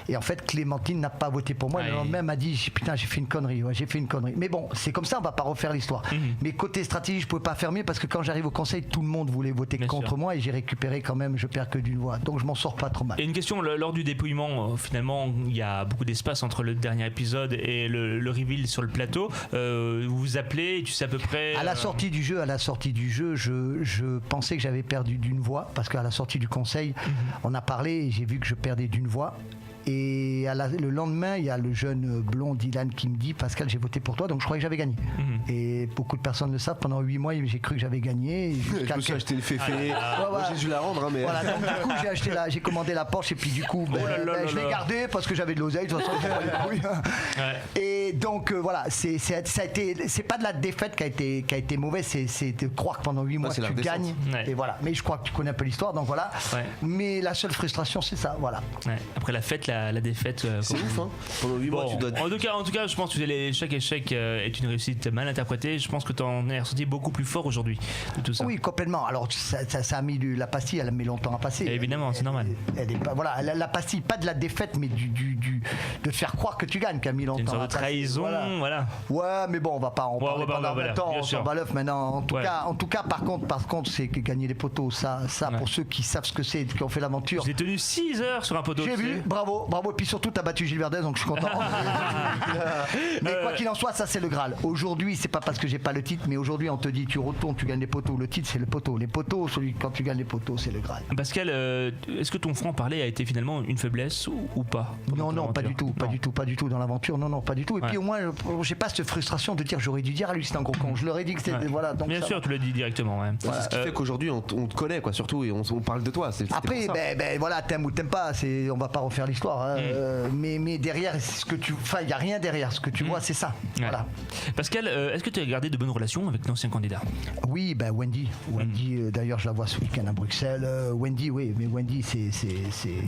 Et en fait, Clémentine n'a pas voté pour moi. Le lendemain, elle m'a dit putain, j'ai fait une connerie. Ouais, j'ai fait une connerie. Mais bon, c'est comme ça, on va pas refaire l'histoire. Mais côté stratégie, je pouvais pas faire mieux parce que quand j'arrive au conseil, tout le monde voulait voter contre moi et j'ai récupéré quand même, je perds que d'une voix. Donc je m'en sors pas trop mal. Et une question, lors du dépouillement, finalement, il y a beaucoup d'espace entre le dernier épisode et le reveal sur le plateau. Vous vous appelez et tu sais à peu près. À la sortie du jeu, je pensais que j'avais perdu d'une voix parce qu'à la sortie du conseil, on a parlé et j'ai vu que je perdais d'une voix. Et le lendemain, il y a le jeune blond Dylan qui me dit Pascal, j'ai voté pour toi, donc je croyais que j'avais gagné. Et beaucoup de personnes le savent. Pendant 8 mois, j'ai cru que j'avais gagné. Je me suis acheté une féfé. Moi, j'ai dû la rendre. Hein, mais... Voilà, donc du coup, j'ai commandé la Porsche et puis du coup, je l'ai gardée parce que j'avais de l'oseille. De toute façon, et donc voilà, c'est pas de la défaite qui a été mauvaise, c'est de croire que pendant 8 mois tu gagnes. Et voilà. Mais je crois que tu connais un peu l'histoire, donc voilà. Mais la seule frustration, c'est ça. Voilà. Après la fête, la défaite. C'est ouf, hein. Pendant 8 mois, tu dois. En tout cas, je pense que chaque échec est une réussite mal interprétée. Je pense que tu en es ressenti beaucoup plus fort aujourd'hui de tout ça. Oui, complètement. Alors, ça a mis la pastille, elle a mis longtemps à passer. Et évidemment, c'est normal. Elle est pas, voilà, la pastille, pas de la défaite, mais de faire croire que tu gagnes, qui a mis longtemps. C'est une sorte de trahison, voilà. Ouais, mais bon, on va pas en parler pendant 20 ans. On s'en va l'œuf maintenant. En tout cas, par contre, c'est que gagner les poteaux. Ça, pour ceux qui savent ce que c'est, qui ont fait l'aventure. J'ai tenu 6 heures sur un poteau. J'ai vu, bravo. Et puis surtout, t'as battu Gilles Verdez, donc je suis content. Mais quoi qu'il en soit, ça c'est le Graal. Aujourd'hui, c'est pas parce que j'ai pas le titre, mais aujourd'hui, on te dit, tu retournes, tu gagnes les poteaux. Le titre, c'est le poteau. Les poteaux, quand tu gagnes les poteaux, c'est le Graal. Pascal, est-ce que ton franc-parler a été finalement une faiblesse ou pas? Non, pas du tout dans l'aventure. Non, pas du tout. Et puis au moins, j'ai pas cette frustration de dire, j'aurais dû dire à lui, c'est un gros con. Je leur ai dit que c'était. Voilà, donc bien sûr, tu l'as dit directement. C'est ce qui fait qu'aujourd'hui, on te connaît, quoi, surtout, et on parle de toi. Après, voilà, t'aimes ou t'aimes pas, on va pas refaire l'histoire. Hein. Mais derrière, il n'y a rien derrière. Ce que tu vois, c'est ça. Voilà. Pascal, est-ce que tu as gardé de bonnes relations avec l'ancien candidat? Oui, Wendy. D'ailleurs, je la vois ce week-end à Bruxelles. Wendy, oui, mais Wendy, c'est.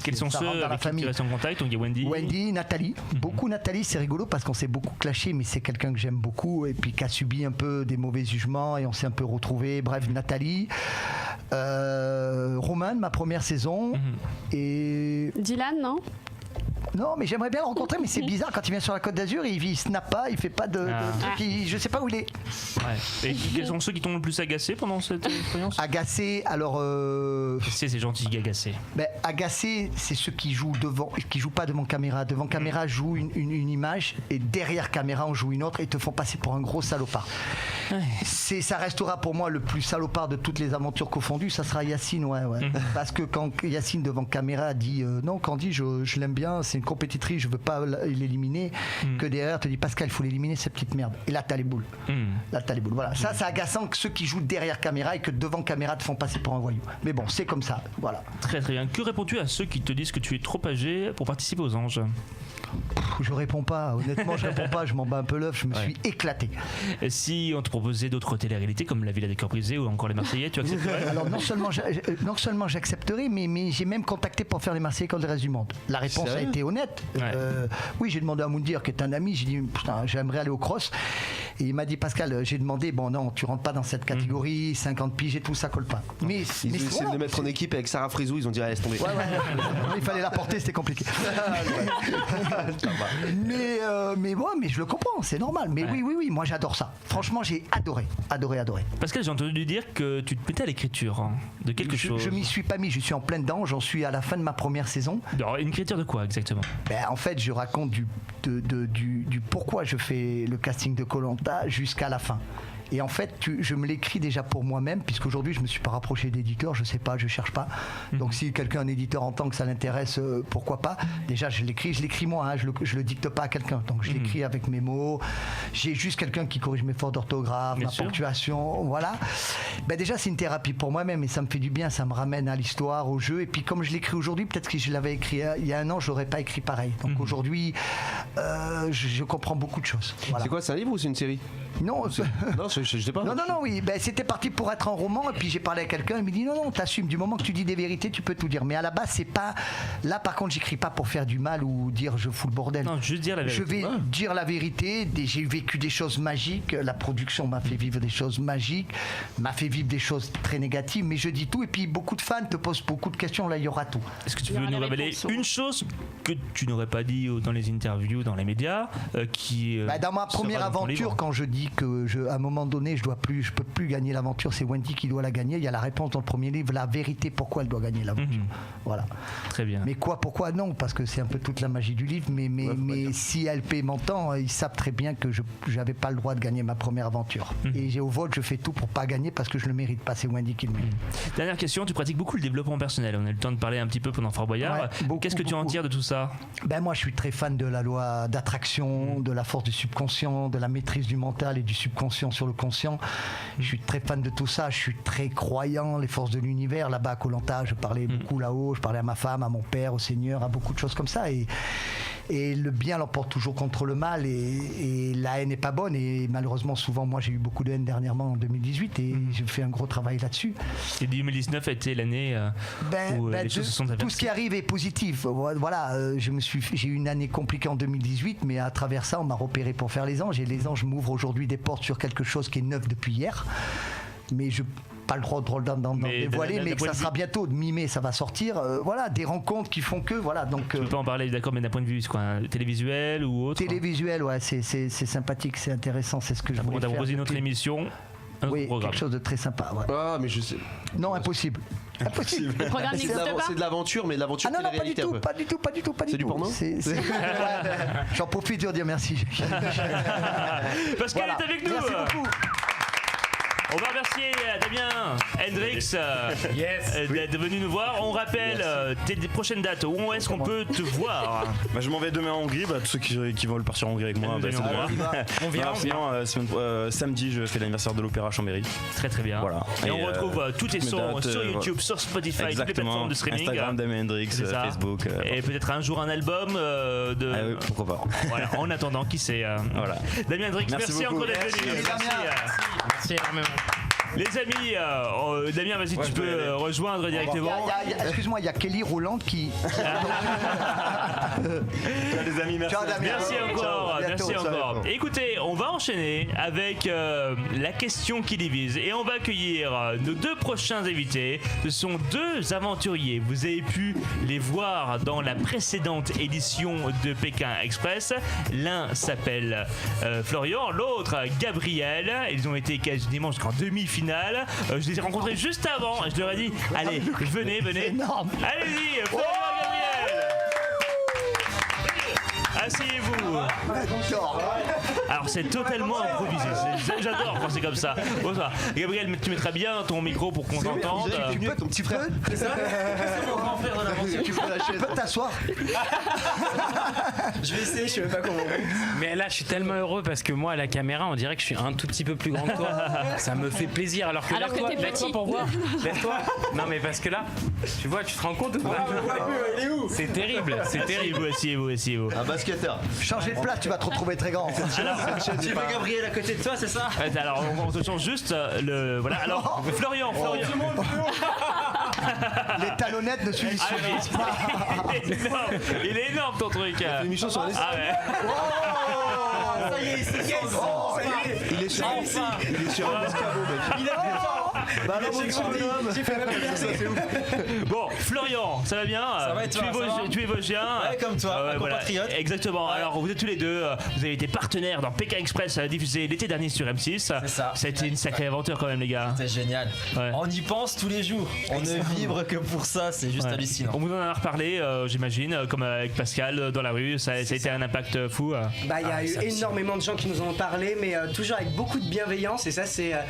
Quels sont ceux avec qui tu restes en contact? Donc il y a Wendy, Nathalie. Beaucoup Nathalie, c'est rigolo parce qu'on s'est beaucoup clashé, mais c'est quelqu'un que j'aime beaucoup et puis qui a subi un peu des mauvais jugements et on s'est un peu retrouvés. Bref, Nathalie. Roman, ma première saison. Et. Dylan, non? Non, mais j'aimerais bien le rencontrer, mais c'est bizarre quand il vient sur la Côte d'Azur, il snap pas, il fait pas de je sais pas où il est. Et quels sont ceux qui t'ont le plus agacé pendant cette expérience? Agacé, alors. C'est gentil, agacé. Agacé, c'est ceux qui jouent pas devant caméra. Devant caméra, jouent une image et derrière caméra, on joue une autre et te font passer pour un gros salopard. Ça restera pour moi le plus salopard de toutes les aventures confondues. Ça sera Yacine, ouais. Parce que quand Yacine devant caméra dit non, Candy, je l'aime bien, c'est une compétitrice, je veux pas l'éliminer, que derrière te dit Pascal, il faut l'éliminer, cette petite merde. Et là t'as les boules. Voilà. Ça, c'est agaçant que ceux qui jouent derrière caméra et que devant caméra te font passer pour un voyou. Mais bon, c'est comme ça. Voilà. Très très bien. Que réponds-tu à ceux qui te disent que tu es trop âgé pour participer aux Anges? Je réponds pas, honnêtement je réponds pas, je m'en bats un peu l'œuf, je me suis éclaté. Et si on te proposait d'autres télé-réalités comme La Villa des Cœurs Brisés ou encore Les Marseillais, tu accepterais? Alors non seulement j'accepterais, mais j'ai même contacté pour faire Les Marseillais contre le reste du monde. La réponse a été honnête. Oui, j'ai demandé à Moundir, qui est un ami, j'ai dit putain, j'aimerais aller au cross. Et il m'a dit Pascal, j'ai demandé, bon non, tu rentres pas dans cette catégorie, 50 piges et tout, ça colle pas. Mais ils ont essayé de le mettre en équipe avec Sarah Frizou, ils ont dit laisse tomber. Il fallait la porter, c'était compliqué. mais je le comprends, c'est normal. Mais oui, moi j'adore ça. Franchement, j'ai adoré. Pascal, j'ai entendu dire que tu te mettais à l'écriture de quelque chose. Je m'y suis pas mis, je suis en plein dedans, j'en suis à la fin de ma première saison. Alors, une écriture de quoi exactement? En fait, je raconte du pourquoi je fais le casting de Koh-Lanta jusqu'à la fin. Et en fait, je me l'écris déjà pour moi-même, puisqu'aujourd'hui, je me suis pas rapproché d'éditeurs, je sais pas, je cherche pas. Donc si quelqu'un, un éditeur, entend que ça l'intéresse, pourquoi pas. Déjà, je l'écris moi, hein, je le dicte pas à quelqu'un. Donc je l'écris avec mes mots. J'ai juste quelqu'un qui corrige mes fautes d'orthographe, ma ponctuation, voilà. Déjà, c'est une thérapie pour moi-même et ça me fait du bien, ça me ramène à l'histoire, au jeu. Et puis comme je l'écris aujourd'hui, peut-être que je l'avais écrit il y a un an, j'aurais pas écrit pareil. Donc aujourd'hui, je comprends beaucoup de choses. Voilà. C'est quoi, c'est un livre ou c'est une série? Non, je je sais pas. Non, oui. Ben, c'était parti pour être un roman. Et puis j'ai parlé à quelqu'un. Il me dit non, t'assumes. Du moment que tu dis des vérités, tu peux tout dire. Mais à la base, c'est pas. Là, par contre, j'écris pas pour faire du mal ou dire je fous le bordel. Non, juste dire la vérité. Je vais dire la vérité. J'ai vécu des choses magiques. La production m'a fait vivre des choses magiques, m'a fait vivre des choses très négatives. Mais je dis tout. Et puis beaucoup de fans te posent beaucoup de questions. Là, il y aura tout. Est-ce que tu peux nous révéler une chose que tu n'aurais pas dit dans les interviews, dans les médias, dans ma première aventure, quand je dis que à un moment donné, je peux plus gagner l'aventure, c'est Wendy qui doit la gagner. Il y a la réponse dans le premier livre, la vérité pourquoi elle doit gagner l'aventure. Voilà. Très bien. Mais pourquoi non, parce que c'est un peu toute la magie du livre. Mais si LP m'entend, ils savent très bien que je n'avais pas le droit de gagner ma première aventure. Et au vote, je fais tout pour pas gagner parce que je le mérite pas. C'est Wendy qui le mérite. Dernière question, tu pratiques beaucoup le développement personnel. On a eu le temps de parler un petit peu pendant Fort Boyard. Qu'est-ce que tu en tires de tout ça? Moi, je suis très fan de la loi d'attraction, de la force du subconscient, de la maîtrise du mental et du subconscient sur le conscient. Je suis très fan de tout ça. Je suis très croyant, les forces de l'univers. Là-bas à Koh Lanta, je parlais beaucoup là-haut. Je parlais à ma femme, à mon père, au Seigneur, à beaucoup de choses comme ça. Et le bien l'emporte toujours contre le mal. Et la haine n'est pas bonne. Et malheureusement, souvent, moi, j'ai eu beaucoup de haine dernièrement en 2018. Et j'ai fait un gros travail là-dessus. Et 2019 a été l'année où les choses se sont inversées. Tout ce qui arrive est positif. Voilà, j'ai eu une année compliquée en 2018, mais à travers ça, on m'a repéré pour faire les anges. Et les anges m'ouvrent aujourd'hui des portes sur quelque chose qui est neuf depuis hier. Mais je n'ai pas le droit d'en dévoiler, mais que ça sera bientôt. De mi-mai, ça va sortir. Voilà, des rencontres qui font que. Voilà, donc, tu peux pas en parler, d'accord, mais d'un point de vue télévisuel ou autre? Télévisuel, ouais, c'est sympathique, c'est intéressant, c'est ce que je voulais faire. On a proposé une autre émission. Oui, quelque chose de très sympa. Ouais. Ah, mais je sais. Non, impossible. Impossible. Le programme n'existe pas. C'est de l'aventure, mais de l'aventure non, pas du tout, pas du tout. C'est du porno. J'en profite de dire merci. Parce qu'elle est avec nous. Merci beaucoup. On va remercier Damien Hendrix d'être venu nous voir. On rappelle tes prochaines dates. Où est-ce qu'on peut te voir? Je m'en vais demain en Hongrie. Tous ceux qui veulent partir en Hongrie avec moi, c'est demain. On vient. Samedi, je fais l'anniversaire de l'Opéra Chambéry. Très très bien. Voilà. Et on retrouve tous tes sons sur YouTube, sur Spotify, toutes les plateformes de streaming. Instagram, Damien Hendrix, Facebook. Et peut-être un jour un album de. Oui, pourquoi pas. Voilà, en attendant, qui sait. Voilà. Damien Hendrix, merci encore d'être venu. Merci énormément. Les amis, Damien, vas-y, tu peux rejoindre directement. Excuse-moi, il y a Kelly Roland qui. Les amis, merci. Ciao, Damien. Merci encore. Écoutez, on va enchaîner avec la question qui divise et on va accueillir nos deux prochains invités. Ce sont deux aventuriers. Vous avez pu les voir dans la précédente édition de Pékin Express. L'un s'appelle Florian, l'autre Gabriel. Ils ont été quasiment jusqu'en demi-finale. Je les ai rencontrés juste avant et je leur ai dit allez, venez. Énorme. Allez-y, Florian et Gabriel. Asseyez-vous. Alors c'est totalement improvisé. J'adore quand c'est comme ça. Bonsoir. Gabriel, tu mettras bien ton micro pour qu'on t'entende. Tu peux ton petit frère. C'est ça. C'est mon grand frère dans l'aventure. Tu peux t'asseoir. Je vais essayer, je sais même pas comment. Mais là, je suis tellement heureux parce que moi, à la caméra, on dirait que je suis un tout petit peu plus grand que toi. Ça me fait plaisir. Alors que lève-toi pour voir. Lève-toi. Non, mais parce que là, tu vois, tu te rends compte ou pas? Il est où? C'est terrible. C'est terrible. Asseyez-vous. Un basketteur. Changer de place, tu vas te retrouver très grand. Alors, tu veux Gabriel à côté de toi, c'est ça? Alors, on te change juste le. Voilà. Alors, Florian. Les talonnettes ne suffisent pas. Il est énorme ton truc. L'émission sur les. Ah ouais. Ça y est, c'est Il est sur un escabeau, mec. Il a Bah non, j'ai fait ma première, c'est ouf. Bon, Florian, ça va bien? Ça va et toi, tu es vosgien? Ouais, comme toi, un compatriote. Exactement. Ouais. Alors, vous êtes tous les deux, vous avez été partenaires dans Pékin Express diffusé l'été dernier sur M6. C'est ça. Ça a été une sacrée aventure quand même, les gars. C'est génial. Ouais. On y pense tous les jours. On ne vibre que pour ça, c'est juste hallucinant. On vous en a reparlé, j'imagine, comme avec Pascal dans la rue. Ça a été un impact fou. Il y a eu énormément de gens qui nous en ont parlé, mais toujours avec beaucoup de bienveillance, et ça, c'est génial.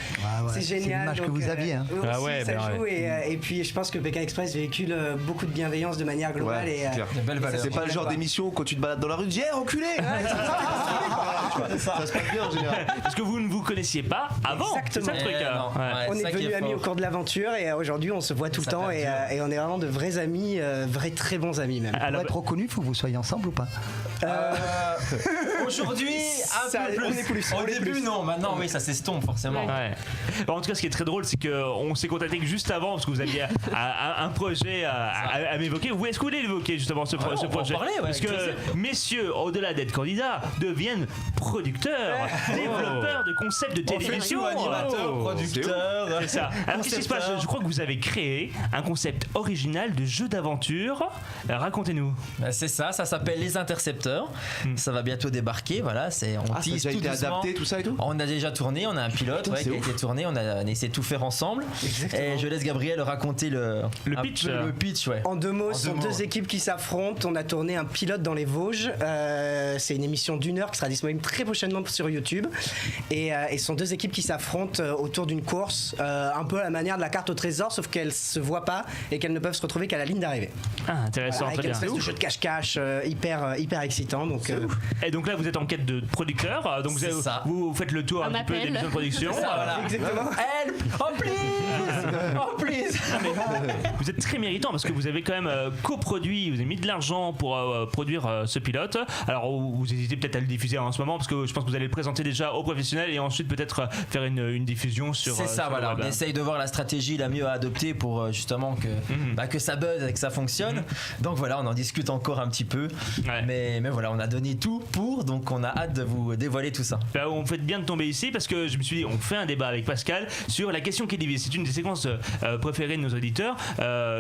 C'est l'image que vous aviez. Hein. Ça joue, et puis je pense que Pékin Express véhicule beaucoup de bienveillance de manière globale. C'est pas le genre d'émission où quand tu te balades dans la rue, tu dis hey, enculé. Ça se passe bien en général. Parce que vous ne vous connaissiez pas avant. Exactement. C'est ça le truc. On est devenus amis au cours de l'aventure, et aujourd'hui on se voit tout le temps, et on est vraiment de vrais amis, vrais très bons amis même. Pour être reconnu, il faut que vous soyez ensemble ou pas? Aujourd'hui, un peu plus. Au début, non. Maintenant, oui, ça s'estompe forcément. Ouais. Bon, en tout cas, ce qui est très drôle, c'est qu'on s'est contacté juste avant parce que vous aviez un projet à m'évoquer. Est-ce que vous voulez l'évoquer justement ce projet? Parce que messieurs, au-delà d'être candidats, deviennent producteurs, développeurs de concepts de télévision. Animateurs, producteurs. C'est ça. Alors qu'est-ce qui se passe? Je crois que vous avez créé un concept original de jeu d'aventure. Racontez-nous. C'est ça s'appelle Les Intercepteurs. Ça va bientôt débarquer. Voilà, on tease ça a tout été doucement. adapté, tout ça et tout. On a déjà tourné, on a un pilote qui a été tourné, on a essayé de tout faire ensemble. Exactement. Et je laisse Gabriel raconter le pitch. Le pitch, ouais. En 2 mots, ce sont 2 équipes qui s'affrontent. On a tourné un pilote dans les Vosges. C'est une émission d'1 heure qui sera disponible très prochainement sur YouTube. Et ce sont 2 équipes qui s'affrontent autour d'une course, un peu à la manière de la carte au trésor, sauf qu'elles se voient pas et qu'elles ne peuvent se retrouver qu'à la ligne d'arrivée. Ah, intéressant. Avec une espèce de jeu de cache-cache hyper excitant. Donc, Et donc là, vous êtes en quête de producteurs. Donc vous faites le tour un petit peu des émissions de production. Voilà. Exactement. Help! Oh please! Vous êtes très méritant parce que vous avez quand même coproduit, vous avez mis de l'argent pour produire ce pilote. Alors vous hésitez peut-être à le diffuser en ce moment parce que je pense que vous allez le présenter déjà aux professionnels et ensuite peut-être faire une diffusion sur. C'est ça, voilà. On essaye de voir la stratégie la mieux à adopter pour justement que ça buzz et que ça fonctionne. Donc voilà, on en discute encore un petit peu. Ouais. Mais voilà, on a donné tout pour, donc on a hâte de vous dévoiler tout ça. On fait bien de tomber ici parce que je me suis dit, on fait un débat avec Pascal sur la question qui divise. C'est une des séquences préférées de nos auditeurs.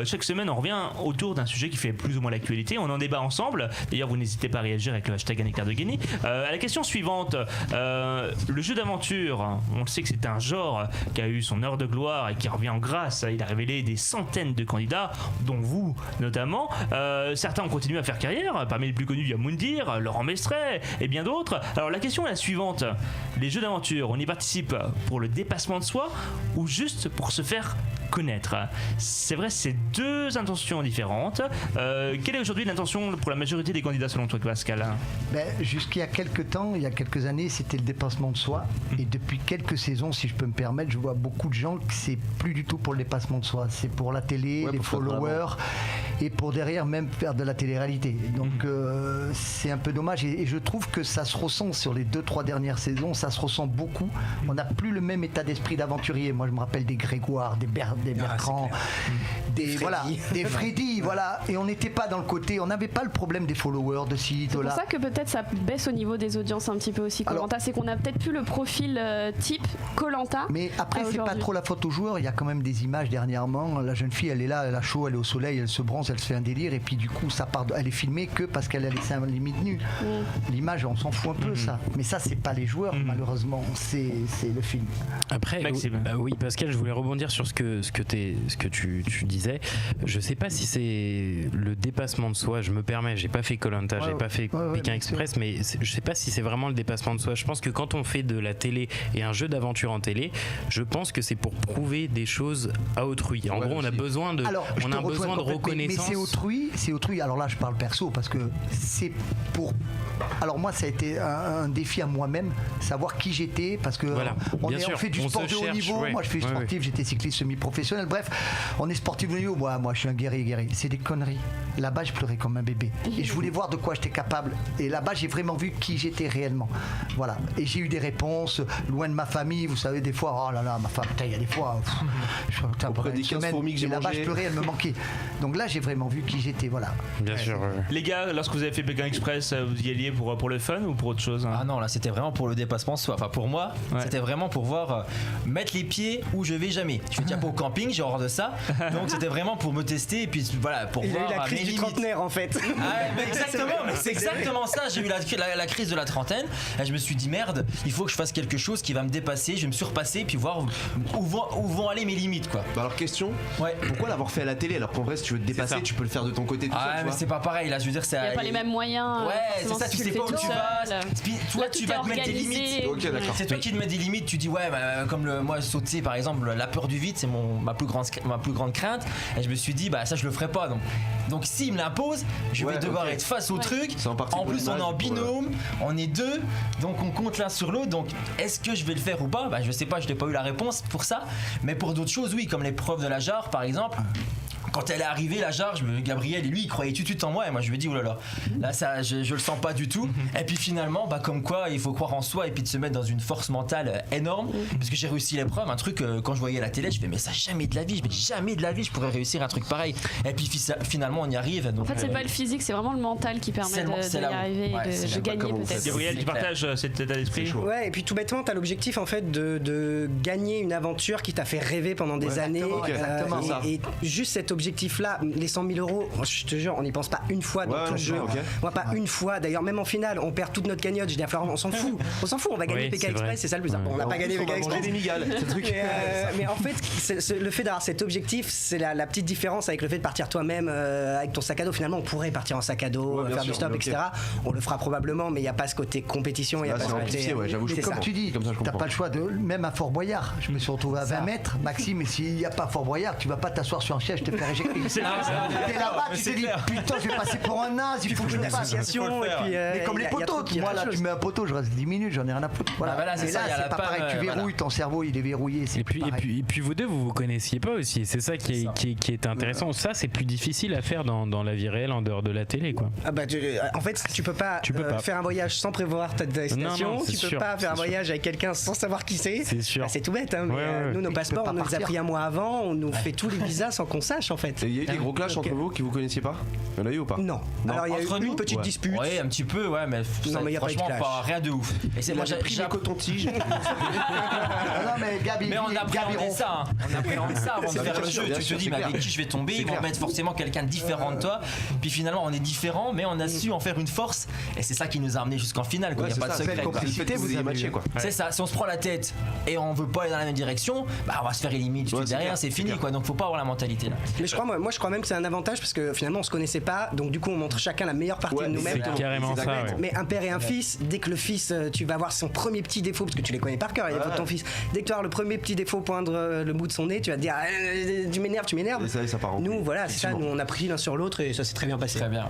Chaque semaine, on revient autour d'un sujet qui fait plus ou moins l'actualité. On en débat ensemble. D'ailleurs, vous n'hésitez pas à réagir avec le hashtag un éclair de génie. À la question suivante, le jeu d'aventure, on le sait que c'est un genre qui a eu son heure de gloire et qui revient en grâce. Il a révélé des centaines de candidats, dont vous notamment. Certains ont continué à faire carrière. Parmi les plus connus, il y a Moundir, Laurent Mestret et bien d'autres. Alors la question est la suivante. Les jeux d'aventure, on y participe pour le dépassement de soi ou juste pour se faire connaître? C'est vrai, c'est 2 intentions différentes. Quelle est aujourd'hui l'intention pour la majorité des candidats selon toi, Pascal? Jusqu'il y a quelques temps, il y a quelques années, c'était le dépassement de soi. Et depuis quelques saisons, si je peux me permettre, je vois beaucoup de gens que c'est plus du tout pour le dépassement de soi. C'est pour la télé, les followers et pour derrière même faire de la télé-réalité. Donc c'est un peu dommage et je trouve que ça se ressent sur les 2-3 dernières saisons, ça se ressent beaucoup. On n'a plus le même état d'esprit d'aventurier. Moi je me rappelle des Grégoire, des Bertrand, des Freddy, voilà. Et on n'était pas dans le côté, on n'avait pas le problème des followers de ci, de là. C'est pour ça que peut-être ça baisse au niveau des audiences un petit peu aussi. Koh-Lanta, c'est qu'on a peut-être plus le profil type Koh-Lanta. Mais après c'est pas trop la faute aux joueurs. Il y a quand même des images dernièrement. La jeune fille, elle est là, elle a chaud, elle est au soleil, elle se bronze, elle se fait un délire et puis du coup ça part. Elle est filmée que parce qu'elle a laissé un limite nu. L'image, on s'en fout un peu ça. Mais ça c'est pas les joueurs malheureusement, c'est le film. Après, oui, Pascal, je voulais rebondir sur ce que tu disais. Je sais pas si c'est le dépassement de soi. Je me permets, j'ai pas fait Koh-Lanta, j'ai pas fait Pékin Express, mais je sais pas si c'est vraiment le dépassement de soi. Je pense que quand on fait de la télé et un jeu d'aventure en télé, je pense que c'est pour prouver des choses à autrui. En gros, on a besoin de reconnaissance. Mais c'est autrui. Alors là, je parle perso parce que c'est pour. Alors moi, ça a été un défi à moi-même, savoir qui j'étais, parce que on fait du sport de haut niveau. Moi, je fais du sportif, j'étais cycliste semi-professionnel. Bref, on est sportif de haut niveau. Moi, je suis un guerrier. C'est des conneries. Là-bas, je pleurais comme un bébé. Et je voulais voir de quoi j'étais capable. Et là-bas, j'ai vraiment vu qui j'étais réellement. Voilà. Et j'ai eu des réponses loin de ma famille. Vous savez, des fois, oh là là, ma femme, il y a des fois, des 15 fourmis que j'ai là-bas, je pleurais, elle me manquait. Donc là, j'ai vraiment vu qui j'étais. Voilà. Bien sûr. Les gars, lorsque vous avez fait Pékin Express, vous y alliez pour le fun ou pour autre chose? Ah non, là, c'était vraiment pour le dépassement de soi. Enfin, pour moi, c'était vraiment pour voir mettre les pieds où je vais jamais. Je vais dire pas au camping, j'ai horreur de ça. Donc c'était vraiment pour me tester et puis voilà, pour voir la crise du trentenaire en fait. Exactement, mais c'est exactement ça. J'ai eu la crise de la trentaine et je me suis dit merde, il faut que je fasse quelque chose qui va me dépasser, je vais me surpasser puis voir où vont aller mes limites quoi. Alors question, pourquoi l'avoir fait à la télé alors qu'en vrai si tu veux te dépasser tu peux le faire de ton côté tout seul, mais c'est pas pareil là, je veux dire il n'y a pas les mêmes moyens. Ouais, c'est ça, tu sais pas où tu vas. Toi tu vas te mettre des limites. C'est toi qui te mets des limites, tu dis comme moi sauter par exemple, la peur du vide c'est ma plus grande crainte et je me suis dit ça je le ferai pas donc s'il me l'impose je vais devoir être face au truc. En plus on est en binôme, on est 2 donc on compte l'un sur l'autre, donc est-ce que je vais le faire ou pas? Je sais pas, je n'ai pas eu la réponse pour ça, mais pour d'autres choses oui, comme l'épreuve de la jarre par exemple. quand elle est arrivée, la charge, Gabriel et lui, il croyait tout de suite en moi, et moi je lui ai dit, oh là, ça, je le sens pas du tout. Et puis finalement, comme quoi, il faut croire en soi et puis de se mettre dans une force mentale énorme, parce que j'ai réussi l'épreuve, un truc, quand je voyais la télé, je fais, mais ça, jamais de la vie, je pourrais réussir un truc pareil. Et puis finalement, on y arrive. Donc, en fait, c'est pas le physique, c'est vraiment le mental qui permet d'y arriver et de gagner peut-être. Gabriel, tu partages cet état d'esprit? Ouais, et puis tout bêtement, t'as l'objectif en fait de gagner une aventure qui t'a fait rêver pendant des années. Et juste cet objectif-là, les 100 000 euros, je te jure, on n'y pense pas une fois dans tout le jeu. Moi, pas une fois. D'ailleurs, même en finale, on perd toute notre cagnotte. Je dis à Florent, on s'en fout, on va gagner PK Express, c'est ça le plus important. On n'a pas gagné PK Express. Mais en fait, le fait d'avoir cet objectif, c'est la petite différence avec le fait de partir toi-même avec ton sac à dos. Finalement, on pourrait partir en sac à dos, faire du stop, etc. On le fera probablement, mais il n'y a pas ce côté compétition. Comme tu dis, t'as pas le choix de. Même à Fort Boyard, je me suis retrouvé à 20 mètres, Maxime, et s'il n'y a pas Fort Boyard, tu vas pas t'asseoir sur un siège, te faire éjecter. T'es là-bas, tu te dis putain, je vais passer pour un naze, il faut que je le fasse. Mais comme les poteaux, moi là, tu mets un poteau, je reste 10 minutes, j'en ai rien à foutre. Voilà. Et là, c'est pas pareil, tu verrouilles, ton cerveau il est verrouillé. Et puis vous deux, vous connaissiez pas aussi, c'est ça qui est intéressant. Ça, c'est plus difficile à faire dans la vie réelle, en dehors de la télé, quoi. En fait, tu peux pas faire un voyage sans prévoir ta destination, tu peux pas faire un voyage avec quelqu'un sans savoir qui c'est. C'est sûr. C'est tout bête, mais nous, nos passeports, on nous les a pris un mois avant, on nous fait tous les visas sans qu'on sache en fait. Il y a eu des gros clashs entre vous qui vous connaissiez pas? Il y en a eu ou pas? Non. Alors il y a eu une petite dispute. Ouais, un petit peu, ouais, mais franchement, pas rien de ouf. Et c'est moi j'ai pris les cotons-tiges. Non, mais Gabi, mais on appréhendait ça. On appréhendait ça avant de faire le jeu. Tu te dis, mais avec qui je vais tomber? Ils vont mettre forcément quelqu'un de différent de toi. Puis finalement, on est différents, mais on a su en faire une force. Et c'est ça qui nous a amené jusqu'en finale. Il n'y a pas de secret. Vous avez matché, quoi. C'est ça. Si on se prend la tête et on veut pas aller dans la même direction, on va se faire éliminer tout derrière. C'est fini, quoi. Donc faut pas avoir la mentalité là. Mais je crois même que c'est un avantage parce que finalement on se connaissait pas. Donc du coup on montre chacun la meilleure partie de nous-mêmes. C'est carrément ça. Mais un père et un fils, dès que le fils, tu vas voir son premier petit défaut, parce que tu les connais par cœur, les défauts de ton fils. Dès que tu as le premier petit défaut, poindre le bout de son nez, tu vas te dire tu m'énerves. Nous, voilà, c'est ça. Nous, on a pris l'un sur l'autre et ça s'est très bien passé. Très bien.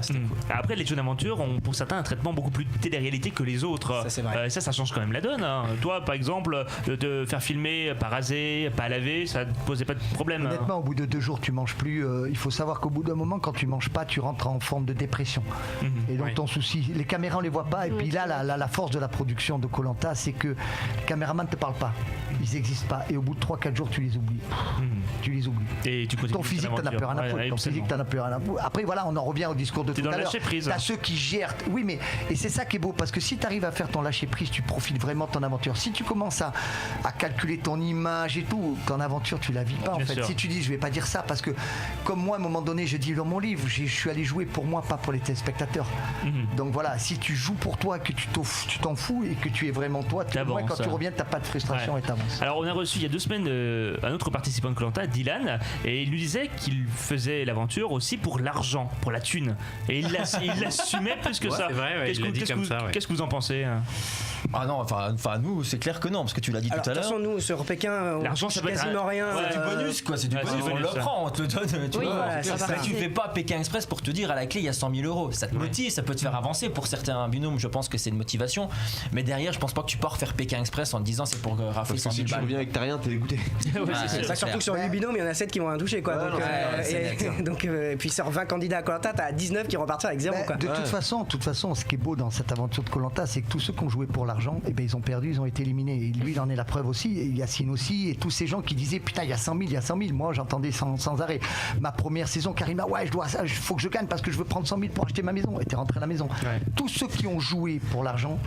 Après, les jeux d'aventure ont pour certains un traitement beaucoup plus télé-réalité que les autres. Ça, c'est vrai. Ça change quand même la donne. Toi, par exemple, de te faire filmer, pas raser, pas laver, ça te posait pas de problème. Honnêtement, au bout de 2 jours, tu manges plus. Il faut savoir qu'au bout d'un moment, quand tu manges pas, tu rentres en forme de dépression. Et donc ton souci, les caméras on les voit pas. Et puis là, la force de la production de Koh-Lanta, c'est que les caméramans ne te parlent pas. Ils n'existent pas. Et au bout de 3-4 jours, tu les oublies. Tu les oublies. Et ton physique, t'en as plus rien à foutre. Ton physique, t'en as plus rien à foutre. Après, voilà, on en revient au discours de tout à l'heure. T'as ceux qui gèrent. Oui, mais et c'est ça qui est beau, parce que si tu arrives à faire ton lâcher prise, tu profites vraiment de ton aventure. Si tu commences à calculer ton image et tout, ton aventure, tu la vis pas en fait. Sûr. Si tu dis, je vais pas dire ça, parce que comme moi, à un moment donné, je dis dans mon livre, je suis allé jouer pour moi, pas pour les téléspectateurs. Donc voilà, si tu joues pour toi, que tu t'en fous et que tu es vraiment toi, moi, quand tu reviens, t'as pas de frustration et t'avances. Alors on a reçu il y a 2 semaines un autre participant de Koh-Lanta, Dylan, et il lui disait qu'il faisait l'aventure aussi pour l'argent, pour la thune. Et il l'assumait plus que ça. C'est vrai, qu'est-ce que vous en pensez? Ah non, enfin nous c'est clair que non, parce que tu l'as dit tout à l'heure. Attention, nous sur Pékin, l'argent ça peut quasiment rien. C'est du bonus quoi, c'est du bonus. On le prend, on te le donne. Tu fais pas Pékin Express pour te dire à la clé il y a 100 000 euros. Ça te motive, ça peut te faire avancer. Pour certains binômes, je pense que c'est une motivation. Mais derrière, je pense pas que tu pars faire Pékin Express en te disant c'est pour rafler 100 000 balles. Si tu reviens avec t'as rien, t'es dégoûté. Surtout que sur 8 binômes, il y en a 7 qui vont rien toucher quoi. Donc puis sur 20 candidats à Koh-Lanta, t'as 19 qui repartent avec 0 quoi. De toute façon, ce qui est beau dans cette aventure de Koh-Lanta, c'est que tous ceux qui ont joué pour l'argent, ils ont perdu, ils ont été éliminés. Et lui, il en est la preuve aussi. Et Yacine aussi. Et tous ces gens qui disaient putain, il y a 100 000, il y a 100 000. Moi, j'entendais sans arrêt. Ma première saison, Karima, il faut que je gagne parce que je veux prendre 100 000 pour acheter ma maison. Et t'es rentré à la maison. Tous ceux qui ont joué pour l'argent,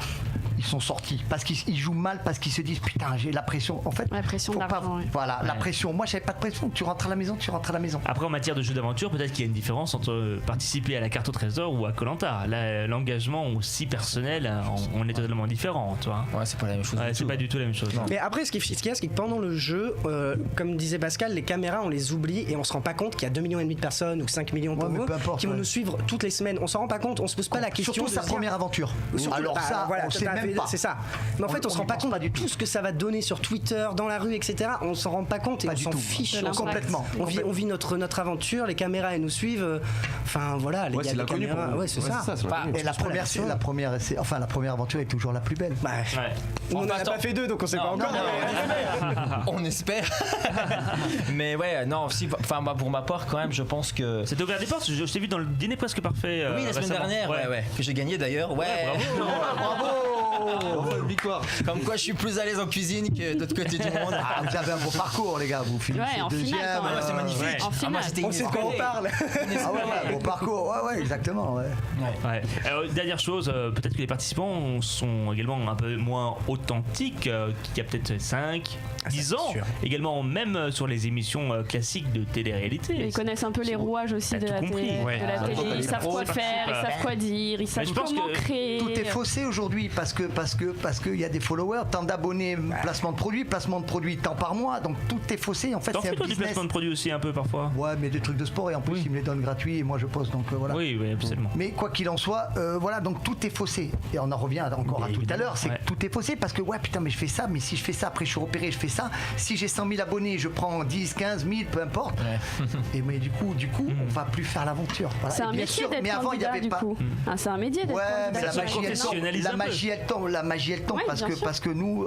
ils sont sortis parce qu'ils jouent mal, parce qu'ils se disent putain, j'ai la pression. En fait, la pression de l'argent. Voilà, la pression. Moi, j'avais pas de pression. Tu rentres à la maison. Après, en matière de jeu d'aventure, peut-être qu'il y a une différence entre participer à la carte au trésor ou à Koh-Lanta. Là, l'engagement aussi personnel, on est totalement différent, tu vois. Ouais, c'est pas la même chose. C'est pas du tout la même chose. Mais après, ce qu'il y a, c'est que pendant le jeu, comme disait Pascal, les caméras, on les oublie et on se rend pas compte qu'il y a 2,5 millions de personnes ou 5 millions pour vous qui vont nous suivre toutes les semaines. On s'en rend pas compte, on se pose pas la question. Surtout sa première aventure. Alors ça, on sait même pas. C'est ça. Mais en fait, on se rend pas compte de tout ce que ça va donner sur Twitter, dans la rue, etc. On s'en rend pas compte et on s'en fiche. Complètement. On vit notre aventure, les caméras elles nous suivent. Enfin voilà, les gars, c'est l'inconnu pour nous. Ouais, c'est ça. Et la première aventure est toujours la plus belle. On n'en a pas fait deux, donc on sait pas encore. On espère. Mais ouais, non, si, enfin pour ma part quand même, je pense que. C'est ouvert des portes. Je t'ai vu dans le dîner presque parfait. Oui, la semaine dernière, ouais, que j'ai gagné d'ailleurs. Ouais, bravo. Victoire. Comme quoi, je suis plus à l'aise en cuisine que de l'autre côté du monde. Vous avez un beau parcours, les gars. Vous finissez deuxième. C'est magnifique. On sait de quoi on parle. Beau parcours. Ouais, exactement. Alors, dernière chose, peut-être que les participants sont également un peu moins authentiques qu'il y a peut-être 5-10 ans. Également, même sur les émissions classiques de télé-réalité. Ils connaissent un peu les rouages aussi de la télé. Ils savent quoi faire, ils savent quoi dire, ils savent comment créer. Tout est faussé aujourd'hui parce qu'il y a des followers, tant d'abonnés, placement de produits, tant par mois, donc tout est faussé. En fait, c'est un business. Du placement de produits aussi un peu parfois. Ouais, mais des trucs de sport et en plus ils me les donnent gratuits et moi je poste, donc voilà. Oui, absolument. Mais quoi qu'il en soit, voilà, donc tout est faussé. Et on en revient encore à tout à l'heure, c'est que tout est faussé parce que putain, mais je fais ça, mais si je fais ça, après je suis repéré, je fais ça. Si j'ai 100 000 abonnés, je prends 10, 15 000, peu importe. Et mais du coup, on va plus faire l'aventure. Voilà. C'est un métier d'être candidat, avant, il y avait pas. C'est un métier d'être candidat. Mais la magie elle tombe parce que nous,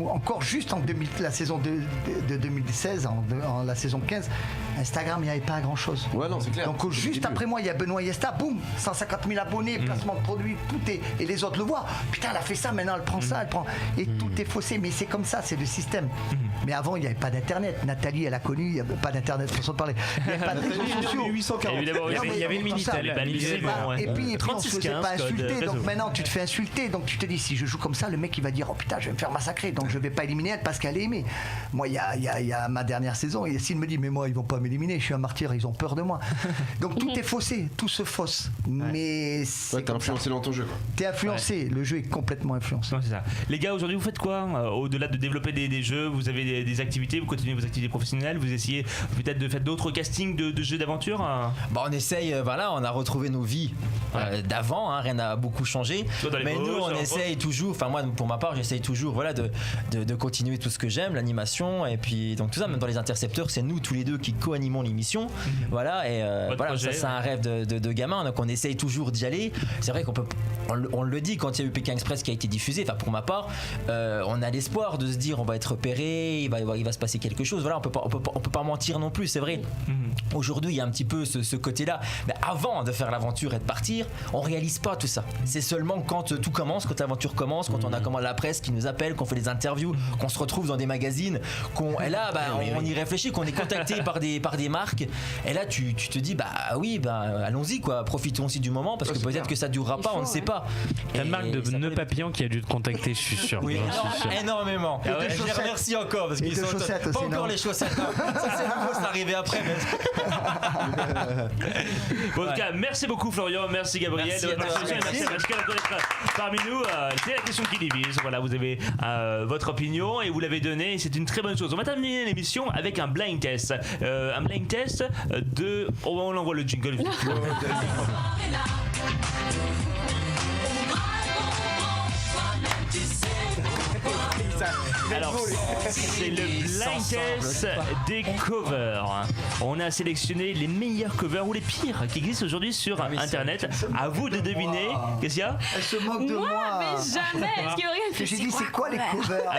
encore juste en la saison de 2016, la saison 15, Instagram, il n'y avait pas grand chose. Ouais, non, c'est clair. Donc juste après moi, il y a Benoît Yesta, boum, 150 000 abonnés, placement de produits, tout est. Et les autres le voient. Putain, elle a fait ça, maintenant elle prend ça, elle prend. Et tout est faussé, mais c'est comme ça, c'est le système. Mais avant, il n'y avait pas d'internet. Nathalie, elle a connu, il n'y avait pas d'internet, façon de parler. Il n'y avait pas de réseaux sociaux. 840. Évidemment, il y avait une Minitel. Et puis on se faisait pas insulter. Donc maintenant, tu te fais insulter. Donc tu te dis, si je joue comme ça, le mec il va dire, oh putain, je vais me faire massacrer. Donc je vais pas éliminer elle parce qu'elle est aimée. Moi, il y a ma dernière saison, Yacine me dit, mais moi, ils vont pas m'éliminer, je suis un martyr, ils ont peur de moi. Donc tout est faussé, tout se fausse. Mais t'es influencé dans ton jeu. T'es influencé, le jeu est complètement influencé. C'est ça. Les gars, aujourd'hui, vous faites quoi au-delà de développer des jeux? Vous avez des activités, vous continuez vos activités professionnelles, vous essayez peut-être de faire d'autres castings de jeux d'aventure? On essaye, on a retrouvé nos vies d'avant, rien n'a beaucoup changé. Mais nous, on essaye toujours, enfin moi pour ma part, j'essaye toujours de continuer tout ce que j'aime, l'animation, et puis donc tout ça, même dans les intercepteurs, c'est nous tous les deux qui co-animons l'émission. Voilà, et ça c'est un rêve de gamin, donc on essaye toujours d'y aller. C'est vrai on le dit quand il y a eu Pékin Express qui a été diffusé, enfin pour ma part, on a l'espoir de se dire on va être repéré, il va se passer quelque chose. Voilà, on peut pas mentir non plus, c'est vrai. Aujourd'hui, il y a un petit peu ce côté-là. Mais avant de faire l'aventure et de partir, on réalise pas tout ça. C'est seulement quand tout commence, quand l'aventure commence, quand on a la presse qui nous appelle, qu'on fait des interviews, qu'on se retrouve dans des magazines, et là, on y réfléchit, qu'on est contacté par des marques. Et là, tu te dis, allons-y, quoi. Profitons aussi du moment parce que peut-être que ça durera pas, on ne sait pas. La marque de nœuds papillons qui a dû te contacter, je suis sûr. Oui, énormément. Je les remercie encore parce qu'ils sont pas encore les chaussettes. Ça, c'est nouveau, c'est arrivé après. Bon, en tout cas, merci beaucoup Florian, merci Gabriel, merci à d'être parmi nous. C'est la question qui divise. Voilà, vous avez votre opinion et vous l'avez donnée, et c'est une très bonne chose. On va terminer l'émission avec un blind test. Un blind test de. On envoie le jingle. Alors, c'est le blind test des covers. On a sélectionné les meilleurs covers ou les pires qui existent aujourd'hui sur Internet. À vous de deviner. Qu'est-ce qu'il y a? Elle se moque de moi. Mais jamais. Ce qui est j'ai dit, c'est quoi les covers?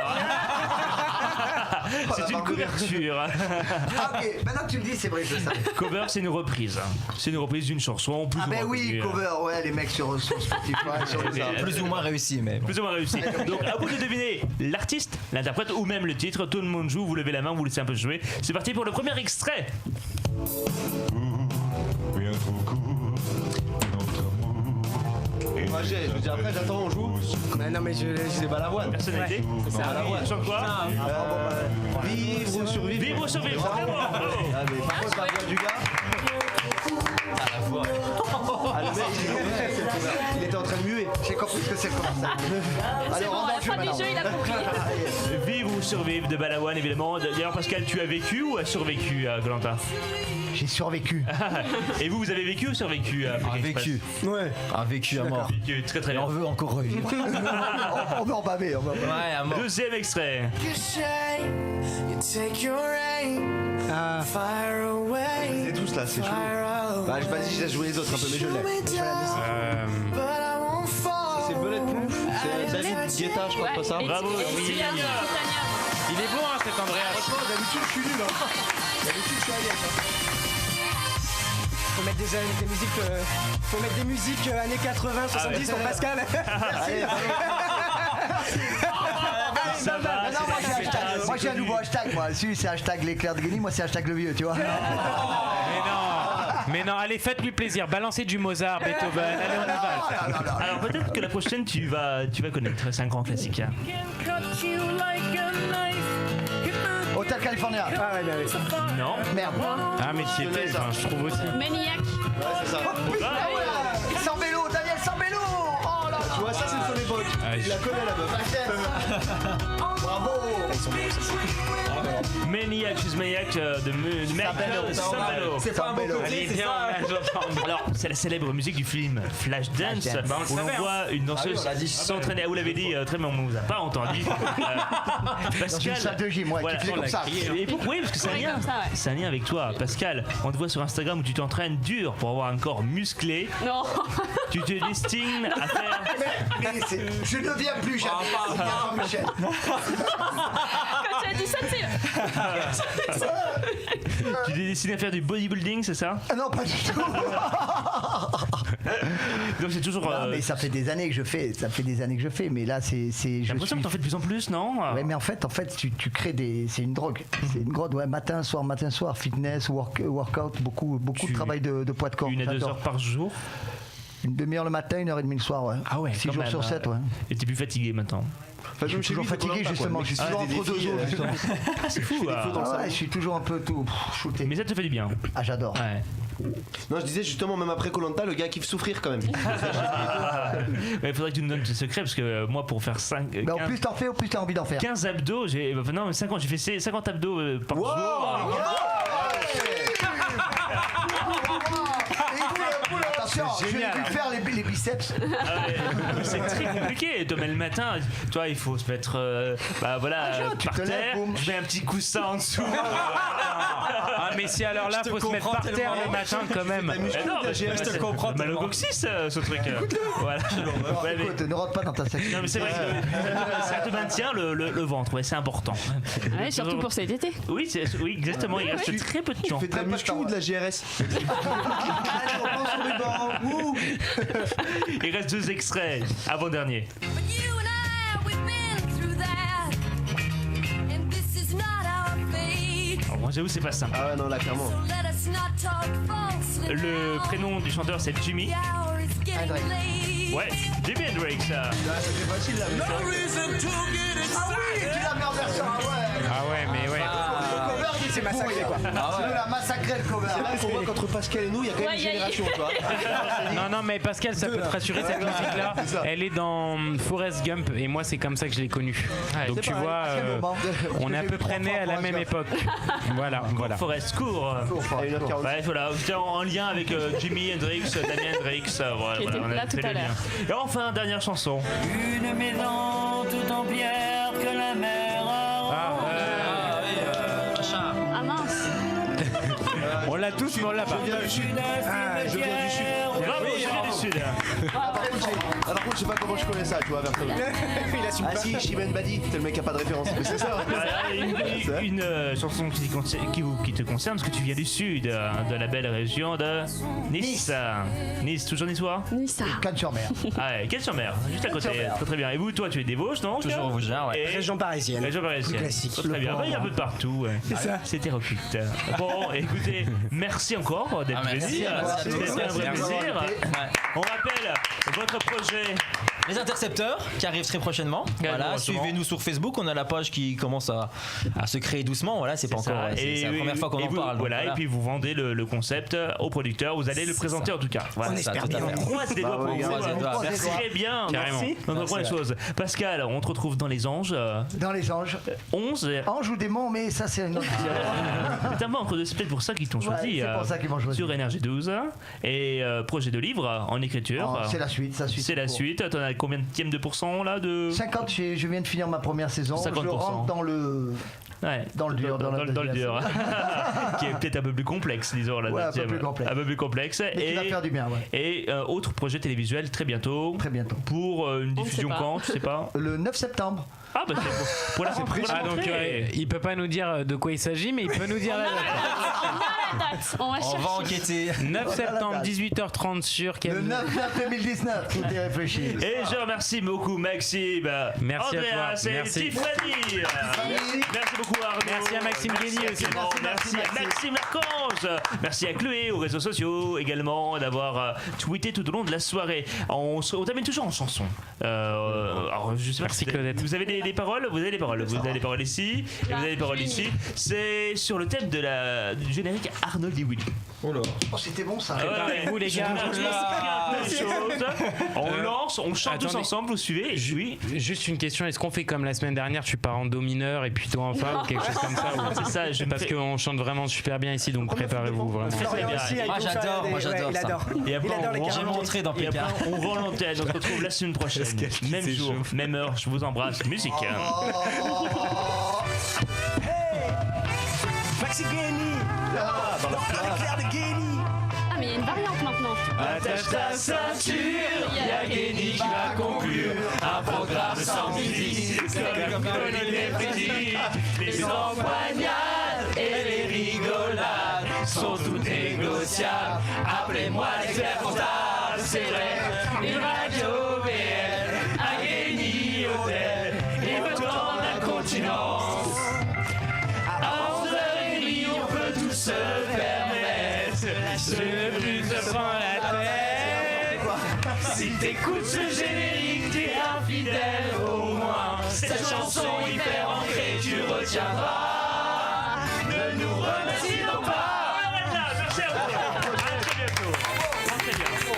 C'est une couverture. Ok, maintenant que tu le dis, c'est vrai, je savais. Cover, c'est une reprise. C'est une reprise d'une chanson. Ah ben oui, cover, ouais, les mecs sur Spotify. Plus ou moins réussi, mais. Plus ou moins réussi. Donc, à vous de deviner l'artiste, l'interprète ou même le titre. Tout le monde joue, vous levez la main, vous laissez un peu jouer. C'est parti pour le premier extrait. Moi, je veux dire, après, j'attends, on joue. Mais non, mais je pas la voix. Personnalité. C'est à la voix. Sur quoi? Vivre ou survivre. Vivre ou survivre. Par contre, la voix du gars. À la voix. Il était en train de muer. J'ai compris ce que c'est comme ça. C'est bon, à la fin du jeu, il a compris. Vivre ou survivre de Balavoine, évidemment. D'ailleurs, Pascal, tu as vécu ou as survécu à Koh-Lanta? J'ai survécu. Et vous avez vécu ou survécu à Vécu. Ouais. Vécu à mort. Vécu, très très Et bien. on veut encore revivre. On va en baver. Ouais, à mort. Deuxième extrait. C'est tous là, c'est chaud. Bah, vas-y, je laisse jouer les autres un peu, mais je l'ai. C'est Bulletproof. C'est David Guetta, je crois, pas ça. Bravo. Il est bon, hein, cet Andreas. Franchement, d'habitude, je suis nul. D'habitude, je suis à l'aise. Faut mettre des musiques années 80, 70 pour Pascal. Ça va. Moi j'ai un nouveau hashtag. Moi, celui c'est hashtag l'éclair de Guény. Moi c'est hashtag le vieux, tu vois. Mais non, allez, faites-lui plaisir. Balancez du Mozart, Beethoven. Allez, on y va. Alors peut-être que la prochaine tu vas connaître. C'est un grand classique. Hein. Hotel California. Ah ouais, bah oui. Non. Merde. Ah, mais tu étais, enfin, je trouve aussi. Maniac. Ouais, c'est ça. Sambello, Daniel Sambello. Oh là là. Tu vois, ça, c'est de son époque. Il la connaît, la meuf. Bravo. Maniac, she's Maniac de Michael Sambello. C'est pas un beau Allez, viens, alors, c'est la célèbre musique du film Flashdance, où l'on voit une danseuse s'entraîner. Vous l'avez dit très bien, on ne vous a pas entendu. Dans une salle de gym, ouais, qui fait comme ça. Oui, parce que c'est un lien. C'est un lien avec toi, Pascal. On te voit sur Instagram où tu t'entraînes dur pour avoir un corps musclé. Non. Tu te destines à faire. Je ne viens plus jamais. Quand tu as dit ça, tu Tu t'es destiné à faire du bodybuilding, c'est ça? Non, pas du tout. Donc c'est toujours. Non, mais ça fait des années que je fais. Mais là, c'est. J'ai l'impression que t'en fais de plus en plus, non? Ouais, mais en fait, tu crées des. C'est une drogue. C'est une drogue. Ouais, matin, soir, fitness, workout, beaucoup de travail de poids de corps. 1 à 2 heures par jour. Une demi-heure le matin, 1h30 le soir, ouais. Ah ouais. 6 jours sur 7, ouais. Et t'es plus fatigué maintenant? Je suis toujours fatigué, justement. Je suis toujours entre deux eaux, justement. C'est fou. Je suis toujours un peu tout shooté. Mais ça te fait du bien. Ah, j'adore. Ouais. Non, je disais justement, même après Koh-Lanta, le gars kiffe souffrir quand même. Il faudrait que tu nous donnes tes secrets parce que moi, pour faire 5. Bah, au plus t'en fais, au plus t'as envie d'en faire. 15 abdos, non, 50, j'ai fait 50 abdos par jour. Attention, je vais lui faire les biceps. C'est très compliqué. Demain le matin, toi, il faut se mettre par terre. Je mets un petit coussin en dessous. Ah, mais si alors là, faut se mettre par terre le matin quand même. Je te comprends. Mal au coccyx, ce truc. Voilà. Écoute, ne rentre pas dans ta section. Non, mais c'est vrai que ça te maintient le ventre. Ouais, c'est important. Ouais, surtout pour cet été. Oui, exactement. Il reste très peu de temps. Tu fais de la muscu ou de la GRS? Il reste 2 extraits, avant-dernier. Alors, moi j'avoue c'est pas simple. Ah ouais, non, là clairement. Le prénom du chanteur c'est Jimi. Ouais, Jimi Hendrix. Ah oui, tu l'as mis en version. Ah ouais, mais ouais. C'est massacré quoi. Tu l'as massacré le cover. C'est vrai qu'on voit qu'entre Pascal et nous, il y a quand même une génération, tu vois. Non, mais Pascal, ça peut te rassurer, cette musique-là, elle est dans Forrest Gump et moi, c'est comme ça que je l'ai connue. Donc tu vois, on est à peu près nés à la même époque. Voilà. Forrest court. Ouais, voilà, c'était en lien avec Jimi Hendrix, Damien Hendrix. Voilà, on a fait le lien. Et enfin, dernière chanson. Une maison tout en pierre que la mer a. Ah mince. On l'a tous, mais on l'a pas. Je viens du sud. Bravo, je viens du sud. Alors contre, je sais pas comment je connais ça, tu vois, vers toi. Il assume pas. Ah si, Chimène Badi, c'est le mec qui a pas de référence. Mais c'est ça. Une chanson qui te concerne parce que tu viens du sud, de la belle région de Nice. Nice, toujours niçois? Nice. Cannes-sur-Mer. Ah ouais, Cannes-sur-Mer, juste à côté. Très bien. Et vous, toi, tu es des Vosges, non? Toujours au Vosgien, ouais. Région parisienne. Région parisienne. Classique. Très bien. Il y a un peu de partout. Ouais. C'est ça. C'est hétéroclite. Bon, écoutez, merci encore d'être venu. C'était un vrai plaisir. On rappelle votre projet Les Intercepteurs qui arrivent très prochainement. Voilà, suivez-nous sur Facebook. On a la page qui commence à se créer doucement. Voilà, c'est pas encore. C'est la première fois qu'on en parle. Voilà, et puis vous vendez le concept au producteur. Vous allez le présenter en tout cas. Voilà, on espère bien. On croise les doigts pour vous. Merci. Très bien. Merci. On reprend les choses. Pascal, on te retrouve dans les Anges. Dans les Anges. 11. Anges ou démons, mais ça c'est une autre. C'est peut-être pour ça qu'ils t'ont choisi. C'est pour ça qu'ils m'ont choisi. Sur Énergie 12. Et projet de livre en écriture. C'est la suite. C'est la suite. T'en as combien de pourcents là de 50. Je viens de finir ma première saison. 50%. Je rentre dans le. Ouais. Dans le dur. Dans le dur. Qui est peut-être un peu plus complexe, disons. La un peu plus complexe. Un peu plus complexe. Mais qui va faire du bien, ouais. Et autre projet télévisuel très bientôt. Très bientôt. Pour une diffusion quand, tu sais pas Le 9 septembre. Ah bah c'est pour la rentrée. Donc il peut pas nous dire de quoi il s'agit, mais il peut nous dire la date. On va enquêter. 9 septembre, 18h30 sur Le 9 2019, tout est réfléchi. Et je remercie beaucoup Maxime, merci Andreas à toi. et Tiffany. Merci beaucoup Arnaud. Merci à Maxime Guény aussi. Merci à Maxime Lacange. Merci à Chloé aux réseaux sociaux également d'avoir tweeté tout au long de la soirée. On t'amène toujours en chanson. Alors je sais pas. Merci Claudette. Vous avez les paroles, vous avez les paroles ici, et vous avez les paroles ici. C'est sur le thème du générique Arnold et Willy. Oh là. Oh, c'était bon ça. Vous les gars. On lance, on chante tous ensemble, vous suivez. Oui. Juste une question, est-ce qu'on fait comme la semaine dernière, tu pars en do mineur et puis toi en fa ou quelque chose comme ça C'est ça, parce qu'on chante vraiment super bien ici, donc préparez-vous vraiment. Moi j'adore il ça. adore. Et après, j'ai montré dans PK. On rend l'antenne, on se retrouve la semaine prochaine. Même jour, même heure, je vous embrasse. Musique. Maxi Guény. Dans l'éclair de Guény. Ah, mais il y a une variante maintenant. Attache ta ceinture, y'a Guény qui va conclure un programme sans musique, comme les petits. Les empoignades et les rigolades sont toutes négociables. Appelez-moi l'expert comptable, c'est vrai. Une radio BL, à Guény Hôtel, et autant d'incontinence. À 11h30, on peut tout se permettre. Je plus se prend la tête. Si t'écoutes ce générique, t'es infidèle au moins. Cette chanson hyper ancrée, tu retiendras. Ne nous remercions pas. Merci à vous. À très bientôt.